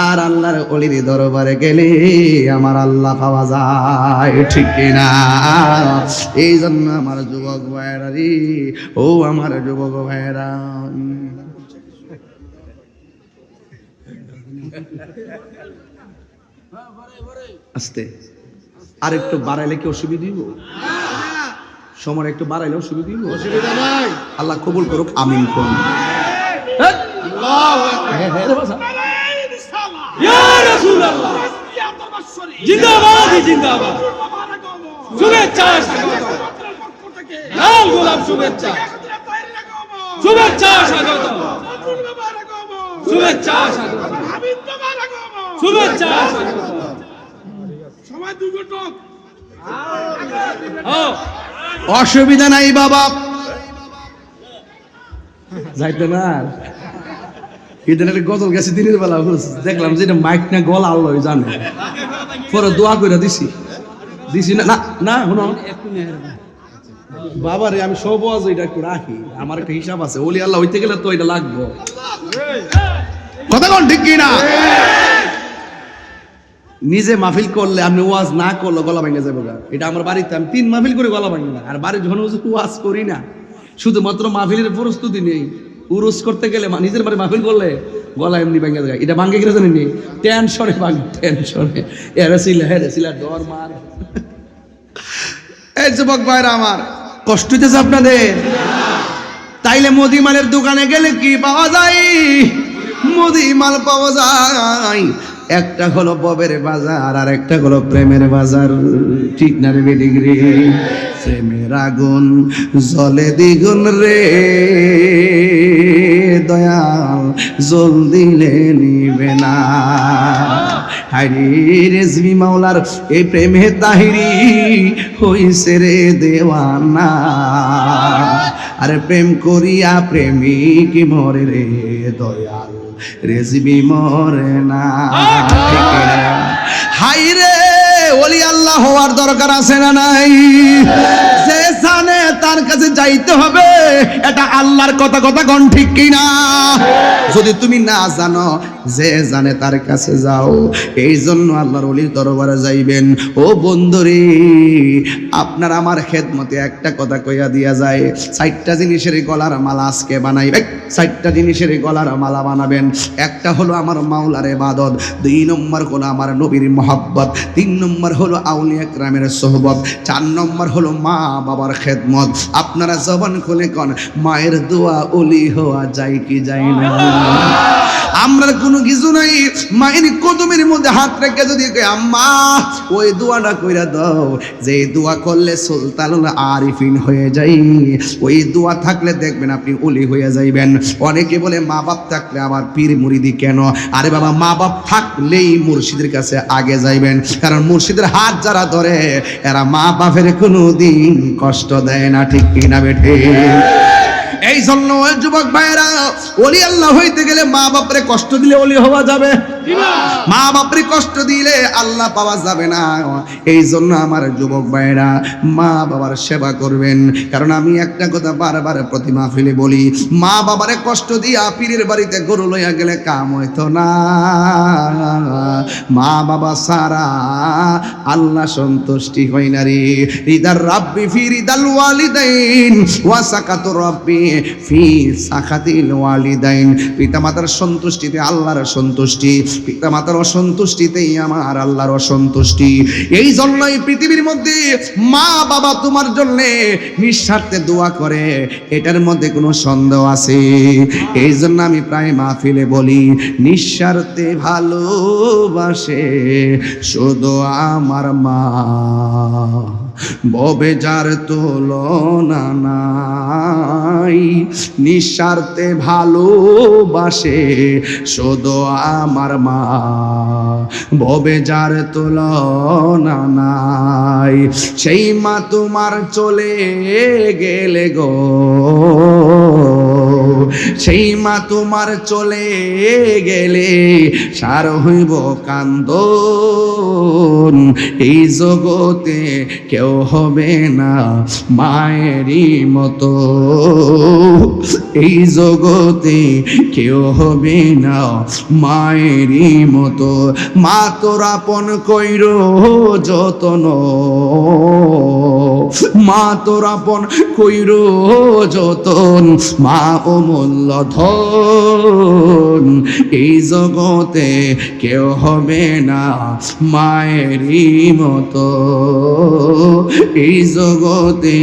আর আল্লাহর অলির দরবারে গেলে আমার আল্লাহ পাওয়া যায়, ঠিক কিনা? এই জন্য আমার যুবক ভাইয়েরা রে, ও আমার যুবক ভাইয়েরা, আস্তে আর একটু বাড়াইলে কি অসুবিধা দিব? সময় একটু বাড়াইলে অসুবিধা দিব? অসুবিধা নাই। আল্লাহ কবুল করুক, আমিন করুন। জিন্দাবাদ জিন্দাবাদ, শুভেচ্ছা লাল গোলাপ, শুভেচ্ছা শুভেচ্ছা স্বাগত, শুভেচ্ছা স্বাগত, শুভেচ্ছা স্বাগত। সবাই দুটো অসুবিধা নাই বাবা, যাইতে না। এদিন একটা গজল গেছে দিনের বেলা দেখলাম যে এটা মাইক না গলা আল্লাহ জানে, পরে দোয়া করে দিছি না না না শোনো বাবা রে, আমি সব আজ এটা একটু রাখি, আমার একটা হিসাব আছে, ওলি আল্লাহ হইতে গেলে তো এটা লাগবো, কথা কোন ঠিক কি না? নিজে মাহফিল করলে আপনি ওয়াজ না করলে গলা ভাঙে যাবে, এটা আমার বাড়িতে আমি 3 মাহফিল করে গলা ভাঙি না, আর বাড়ির যখন ওয়াজ করি না শুধুমাত্র মাহফিলের প্রস্তুতি নেই, উরুস করতে গেলে নিজের বাড়ি মাহফিল করলে গলা এমনি ভাঙে যায়, এটা ভাঙে গেলে জানেন টেনশনে ভাঙে, টেনশনে হেরেছিলা ডর মার। এই যুবক ভাইরা আমার, কষ্ট হইতেছে আপনাদের? তাইলে মুদিমালের দোকানে গেলে কি পাওয়া যায়? মুদিমাল পাওয়া যায়, একটা হলো ববের বাজার আর একটা হলো প্রেমের বাজার, ঠিক না রে বেডিগ্রি? প্রেমের আগুন জ্বলে দ্বিগুণ রে দয়াল, জল দিলে নিবে না। হাইরে রেজবি মাওলার এই প্রেমে তাহিরি হইছে রে দেওয়ানা, আরে প্রেম করিয়া প্রেমিক মরে রে দয়াল, রেজবি মরে না। হাইরে ওলি আল্লাহ হওয়ার দরকার আছে না নাই? যে জানে তার কাছে যাইতে হবে, এটা আল্লাহর কথা, কথা কোন ঠিক কিনা? যদি তুমি না জানো, যে জানে তার কাছে যাও, এই জন্য আল্লাহর ওলির দরবারে যাইবেন। ও বন্ধুরে, আপনার আমার খেদমতে একটা কথা কইয়া দিয়া যায়, 4টা জিনিসের গলার মালা আজকে বানাইবেন, 4টা জিনিসের গলার মালা বানাবেন। একটা হলো আমার মাওলার ইবাদত, 2 নম্বর হলো আমার নবীর মহব্বত, 3 নম্বর হলো আউলিয়া কেরামের সোহবত, 4 নম্বর হলো মা বাবার খেদমত। আপনারা জবান খুলে কোন মায়ের দোয়া ওলি হওয়া যায় কি যায় না? আমরা কোনো কিছু নাই, মায়ের কদমের মধ্যে হাত রেখে যদি আম্মা ওই দোয়াটা কইরা দাও, যে দোয়া করলে সুলতানুল আরিফিন হয়ে যাই, ওই দোয়া থাকলে দেখবেন আপনি ওলি হয়ে যাইবেন। অনেকে বলে মা বাপ থাকলে আবার পীর মুরিদি কেন? আরে বাবা, মা বাপ থাকলেই মুর্শিদের কাছে আগে যাইবেন, কারণ মুর্শিদের হাত যারা ধরে এরা মা বাপের কোনো দিন কষ্ট দেয় না, ঠিক কিনা বেঠে? এই জন্য যুবক ভাইরা, ওলি আল্লাহ হইতে গেলে মা বাপরে কষ্ট দিলে ওলি হওয়া যাবে? মা বাপরে কষ্ট দিলে আল্লাহ পাওয়া যাবে না। এই জন্য আমার যুবক ভাইরা, মা বাবার সেবা করবেন। কারণ আমি একটা কথা বারবার প্রতি মাহফিলে বলি, মা বাবারে কষ্ট দিয়া পীরের বাড়িতে গরু লইয়া গেলে কাম হইতো না। মা বাবা সারা আল্লাহ সন্তুষ্টি হয় না রে। রিদার রাব্বি ফি রিদাল ওয়ালিদাইন ওয়া সাকাতু রাব্বি ফি সাকাতিল ওয়ালিদাইন। পিতামাতার সন্তুষ্টিতে আল্লাহর সন্তুষ্টি, পিতামাতার অসন্তুষ্টিতেই আমার আল্লাহর অসন্তুষ্টি। এই জন্যই পৃথিবীর মধ্যে মা বাবা তোমার জন্য নিঃস্বার্থে দোয়া করে, এটার মধ্যে কোনো সন্দেহ আছে? এই জন্য আমি প্রায় মাহফিলে বলি, নিঃস্বার্থে ভালোবাসে শুধু আমার মা, ববে যার তুলনা নাই। নিঃস্বার্থে ভালোবাসে শুধু আমার মা, ববে যার তুলনা নাই। সেই মা তোমার চলে গেলে গো, সেই মা তোমার চলে গেলে সার হইব কান্দন। এই জগতে কেউ হবে না মায়েরই মতো, এই জগতে কেউ হবে না মায়েরই মতো। মা তোর আপন কইর যতন, মা তোর আপন কইর যতন, মা অমূল্য ধন। এই জগতে কেউ হবে না মায়েরই মতো, এই জগতে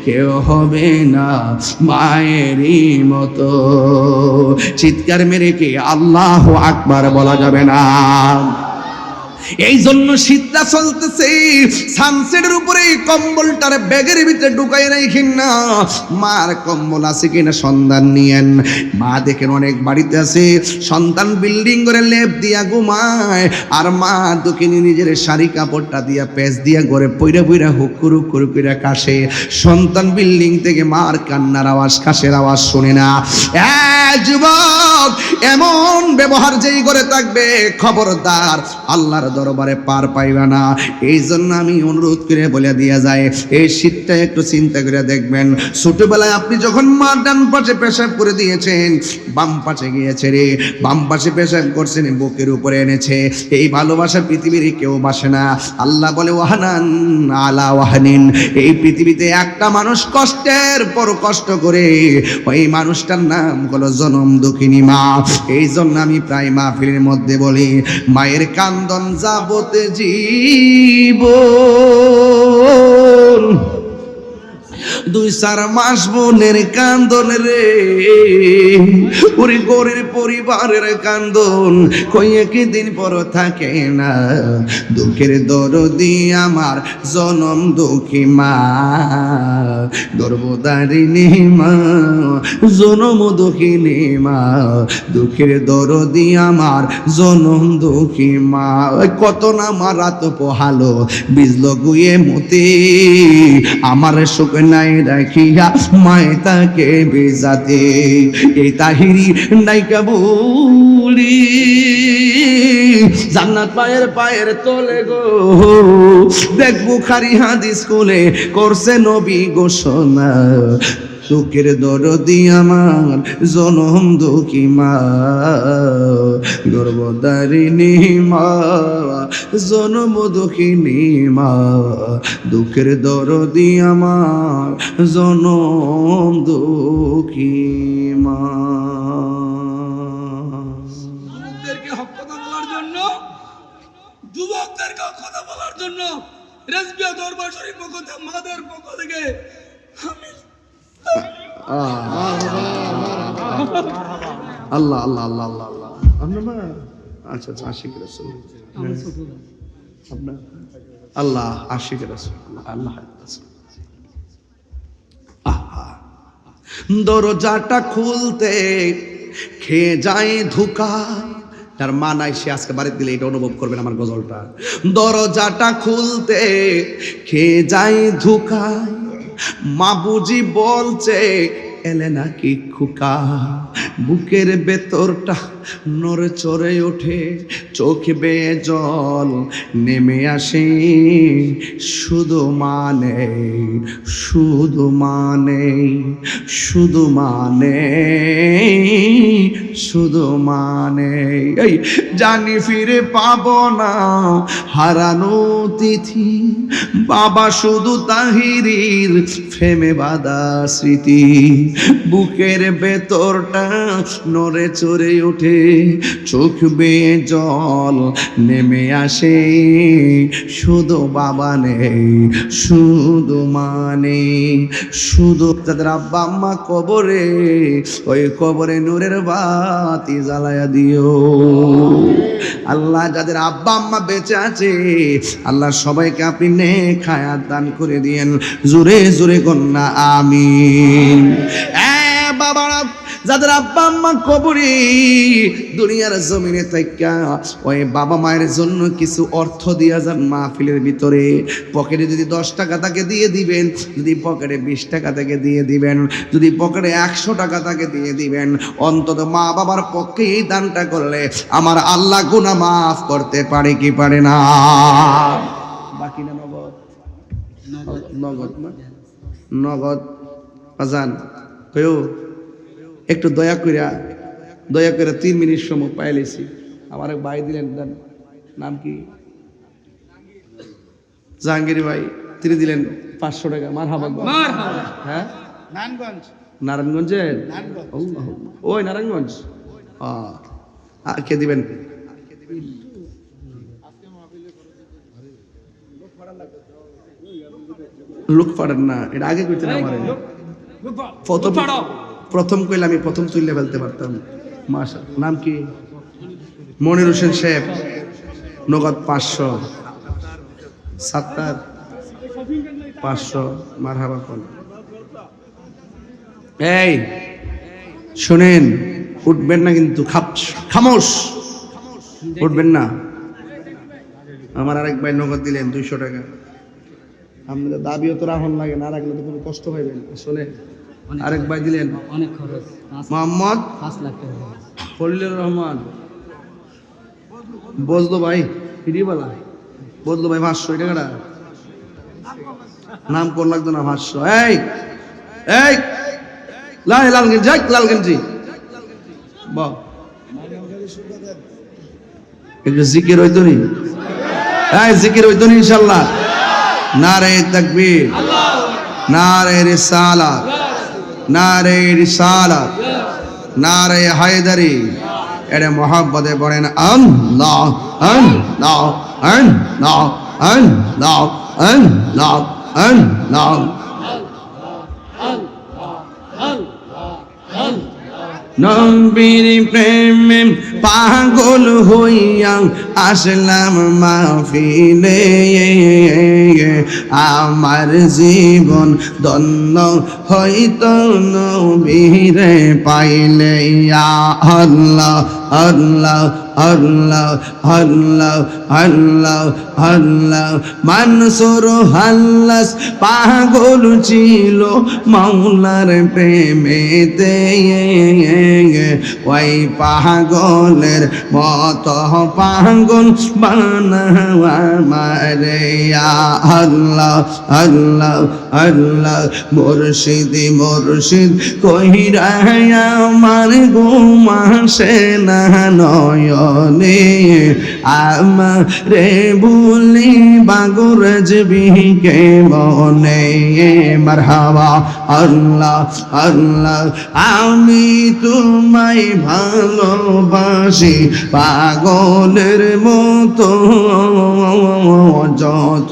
কেউ হবে না মায়েরই মতো। চিৎকার মেরে কি আল্লাহু আকবার বলা যাবে না? এই জন্য শীতটা চলতেছে, সানসেটের উপরে কম্বলটার ব্যাগের ভিতরে ঢুকাই রাখেন না, মার কম্বল আছে কিনা সন্ধান নিয়েন। মা দেখেন অনেক বাড়িতে আছে সন্তান বিল্ডিং করে লেপ দিয়া ঘুমায়, আর মা দক্ষিণী নিজের শাড়ি কাপড়টা দিয়া পেঁচ দিয়া ঘরে পইরা পইরা হুকুর হুকুর করে কাশে। সন্তান বিল্ডিং থেকে মার কান্নার আওয়াজ, কাশের আওয়াজ শুনে না। যুবক, এমন ব্যবহার যেই করে থাকবে খবরদার আল্লাহর দরবারে পার পাইবে না। এই জন্য আমি অনুরোধ করে বলে দিয়া যায়, এই শীতটা একটু চিন্তা করে দেখবেন। ছোটবেলায় আপনি যখন মার ডান পাশে পেশাব করে দিয়েছেন, বাম পাশে গিয়েছে রে, বাম পাশে পেশাব করছেন, বুকের উপরে এনেছে। এই ভালোবাসা পৃথিবীর কেউ বাসে না। আল্লাহ বলে ওয়াহানান আলা ওয়াহানিন, এই পৃথিবীতে একটা মানুষ কষ্টের পর কষ্ট করে, ওই মানুষটার নাম হলো জনম দুঃখিনী মা। এই জন্য আমি প্রায় মাহফিলের মধ্যে বলি, মায়ের কান্দন যাবতে জীবন, 2-4 মাস বোনের কান্দন রে, ওরে গরিব পরিবারের কান্দন কয়েক দিন পর থাকে না। দুঃখের দরদি আমার জনম দুঃখী মা, গর্ভধারিণী মা, জনম দুঃখিনী মা, দুঃখের দরদি আমার জনম দুঃখী মা। কত না মারাত পোহালো বিজল গুয়ে মতে, আমার সুখ নাই রাখিয়া মায় তাকে বেজাতে। এই তাহিরি নাইকা বলি জান্নাত পায়ের পায়ের তলে গো, দেখ বুখারী হাদিস খুলে করছে নবী ঘোষণা, সুখের দরদি আমার জনম দুঃখী মা, গর্ভধারিণী মা, জনম দুঃখিনী মা, দুঃখের দরদি আমার জনম দুঃখী মা। যুবকদেরকে হক কথা বলার জন্য, যুবকদেরকে হক কথা বলার জন্য রেজবিয়া দরবার শরীফ পক্ষ থেকে, মাদার পক্ষ থেকে আমি আল্লাহ আল্লাহ আল্লাহ আল্লাহ আল্লাহ। আপনার মা? আচ্ছা আচ্ছা, আশিক রাসূল আপনার? আল্লাহ আশিক রাসূল, আল্লাহ রাসূল। আহা, দরজাটা খুলতে খেয়ে যায় ধোঁকা। তার মা নাই, সে আজকে বাড়িতে দিলে এটা অনুভব করবেন আমার গজলটা। দরজাটা খুলতে খেয়ে যায় ধোঁকা, মা বুঝি বলছে এলে নাকি খোকা। বুকের ভেতরটা নড়ে চড়ে ওঠে, চোখ বেয়ে জল নেমে আসে, শুধু মানে শুধু মানে শুধু মানে শুধু মানে এই জানি ফিরে পাবো না হারানো তিথি, বাবা শুধু তাহিরির ফেমে বাঁধা স্মৃতি। বুকের ভেতরটা নড়ে চড়ে ওঠে, চোখ বেয়ে জল নেমে আসে, শুধু বাবা নেই শুধু মানে শুধু। যাদের আব্বা আম্মা কবরে, ওই কবরে নূরের বাতি জ্বালায়া দিও আল্লাহ। যাদের আব্বা আম্মা বেঁচে আছে আল্লাহ সবাইকে আপনি নেক হায়াত দান করে দিয়েন, জোরে জোরে কন্যা আমিন। বাবারা, যাদের আব্বা আম্মা কবরে, দুনিয়ার জমিনে থাইকা ওই বাবা মায়ের জন্য কিছু অর্থ দিয়া যান মাহফিলের ভিতরে। পকেটে যদি 10 টাকা তাকে দিয়ে দিবেন, যদি পকেটে 20 টাকা তাকে দিয়ে দিবেন, যদি পকেটে 100 টাকা তাকে দিয়ে দিবেন, অন্তত মা বাবার পক্ষে এই দানটা করলে আমার আল্লাহ গুনাহ মাফ করতে পারে কি পারে না? বাকি না নগদ? নগদ না, নগদ আজান কয়ো একটু দয়া করে 3 মিনিট সময় পাইলেছি। আমার এক ভাই দিলেন, নাম কি? জাহাঙ্গীর ভাই, তিনি দিলেন 500 টাকা। মারহাবা। হ্যাঁ, নারায়ণগঞ্জের? ওই নারায়ণগঞ্জ। আর কে দিবেন? লোক পাড়েন না, এটা আগে কইতেন আমার। প্রথম কইলে আমি প্রথম তুললে ফেলতে পারতাম। মাশাআল্লাহ। নাম কি? মনির হোসেন সাহেব। নগদ 500, 70, 500, মারহাবা কোন। এই শুনেন, উঠবেন না কিন্তু, খামোশ, উঠবেন না। আমার আরেক ভাই নগদ দিলেন 200 টাকা। আমাদের দাবিও তো রাখুন লাগে না, রাখলে তো কোনো কষ্ট পাইবেন আসলে। আরেক ভাই দিলেন অনেক খরচ, মোহাম্মদ 5 লাখ টাকা। খলিলুর রহমান, বজলো ভাই ফিরিবালা, বজলো ভাই 500 টাকাটা নাম কোন লাগতো না 500। এই এই লালগঞ্জ যাই, লালগঞ্জি বাহ, একটু জিকির হইতো নি? এই জিকির হইতো নি ইনশাআল্লাহ? নারে তাকবীর, নারে রিসালাত, নারে রিসালাত, নারে হায়দারি। এর মোহাব্বতে পড়েন আল্লাহ আল্লাহ আল্লাহ আল্লাহ আল্লাহ আল্লাহ। নবীর প্রেমে পাগল হইয়া আসলাম মাহফিলে, আমার জীবন ধন্য হইতো নবীরে পাইলে। ইয়া আল্লাহ আল্লাহ আল্লাহ আল্লাহ আল্লাহ আল্লাহ। মানসুর হাল্লাস পাগল ছিল মাওলার প্রেমেতে, ওই পাগলের মত পাগল বানাওয়া মারে। আল্লাহ আল্লাহ আল্লাহ। মুর্শিদ মুর্শিদ কইরা আমার ঘুমাসে না নয়নে, আমারে ভুলি বাগুরজ বিকে মনে। মারহাবা আল্লাহ আল্লাহ। আমি তোমায় ভালোবাসি পাগলের মতো, যত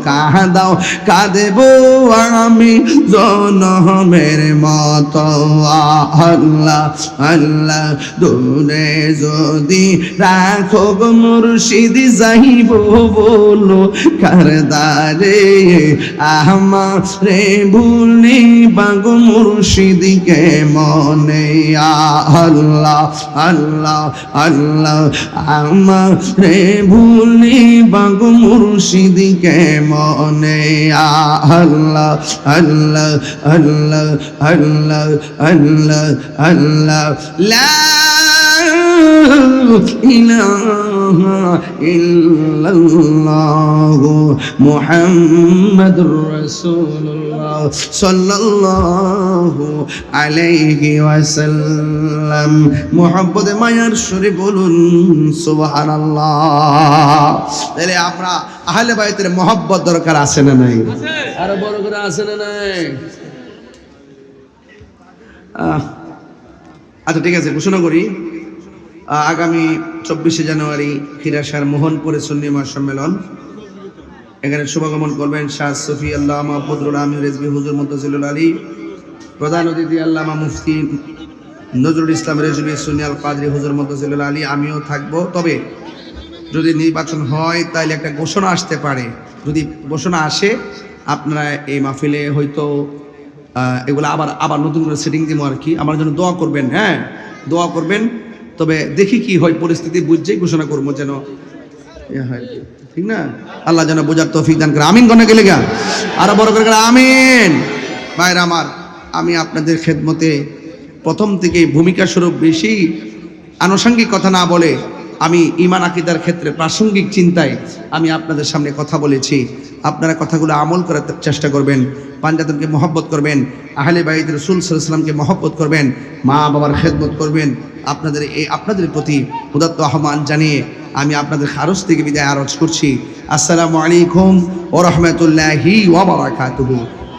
কাঁদাও কাঁদেব আমি জনমের মতো। আল্লাহ আল্লাহ। দূরে যদি রাখো গো মুর্শিদ যাইব বলো কারদারে, আমারে ভুলি বাগো মুর্শিদকে মনে। আল্লাহ আল্লাহ আল্লাহ। আমারে ভুলি বাগো মুর্শিদকে মনে। আল্লাহ আল্লাহ আল্লাহ আল্লাহ আল্লাহ আল্লাহ। লা ইলাহা ইল্লাল্লাহু মুহাম্মাদুর রাসূলুল্লাহ সাল্লাল্লাহু আলাইহি ওয়াসাল্লাম। মুহাব্বতে মায়ার সুরে বলুন সুবহানাল্লাহ। তাহলে আমরা আহলে বাইতের মুহাব্বত দরকার আছে না নাই? আরো বড় করে আছে না নাই? আচ্ছা ঠিক আছে, ঘোষণা করি আগামী 24শে জানুয়ারি হিরাশার মোহনপুরে সুন্নি মহাসম্মেলন। এখানে শুভাগমন করবেন শাহ সফি আল্লামা বদরুল আমির রেজভী হুজুর মুত্তাসিলুল আলী, প্রধান অতিথি আল্লামা মুফতি নজরুল ইসলাম রেজভী সুন্নি আল কাদরি হুজুর মুত্তাসিলুল আলী। আমিও থাকবো। তবে যদি নির্বাচন হয় তাহলে একটা ঘোষণা আসতে পারে। যদি ঘোষণা আসে আপনারা এই মাহফিলে হয়তো এগুলো আবার নতুন করে সেটিং দিব আর কি। আমার জন্য দোয়া করবেন, হ্যাঁ দোয়া করবেন। তবে দেখি কি হয়, পরিস্থিতি বুঝছেই ঘোষণা করবো যেন হয়, ঠিক না? আল্লাহ যেন বোঝার তৌফিক দান করে। আমিন গনে গেলে গা আরো বড় করে আমিন। ভাইরা আমার, আমি আপনাদের খেদমতে প্রথম থেকেই ভূমিকা স্বরূপ বেশি আনুষঙ্গিক কথা না বলে আমি ঈমান আকীদার ক্ষেত্রে প্রাসঙ্গিক চিন্তায় আমি আপনাদের সামনে কথা বলেছি। আপনারা কথাগুলো আমল করার চেষ্টা করবেন, পাঞ্জাতনকে মহব্বত করবেন, আহলে বাইত রাসূল সাল্লাল্লাহু আলাইহি ওয়াসাল্লামকে মহব্বত করবেন, মা বাবার খেদমত করবেন। আপনাদের প্রতি উদাত্ত আহ্বান জানিয়ে আমি আপনাদের খারজ থেকে বিদায় আরজ করছি। আসসালামু আলাইকুম ওয়া রাহমাতুল্লাহি ওয়া বারাকাতুহু।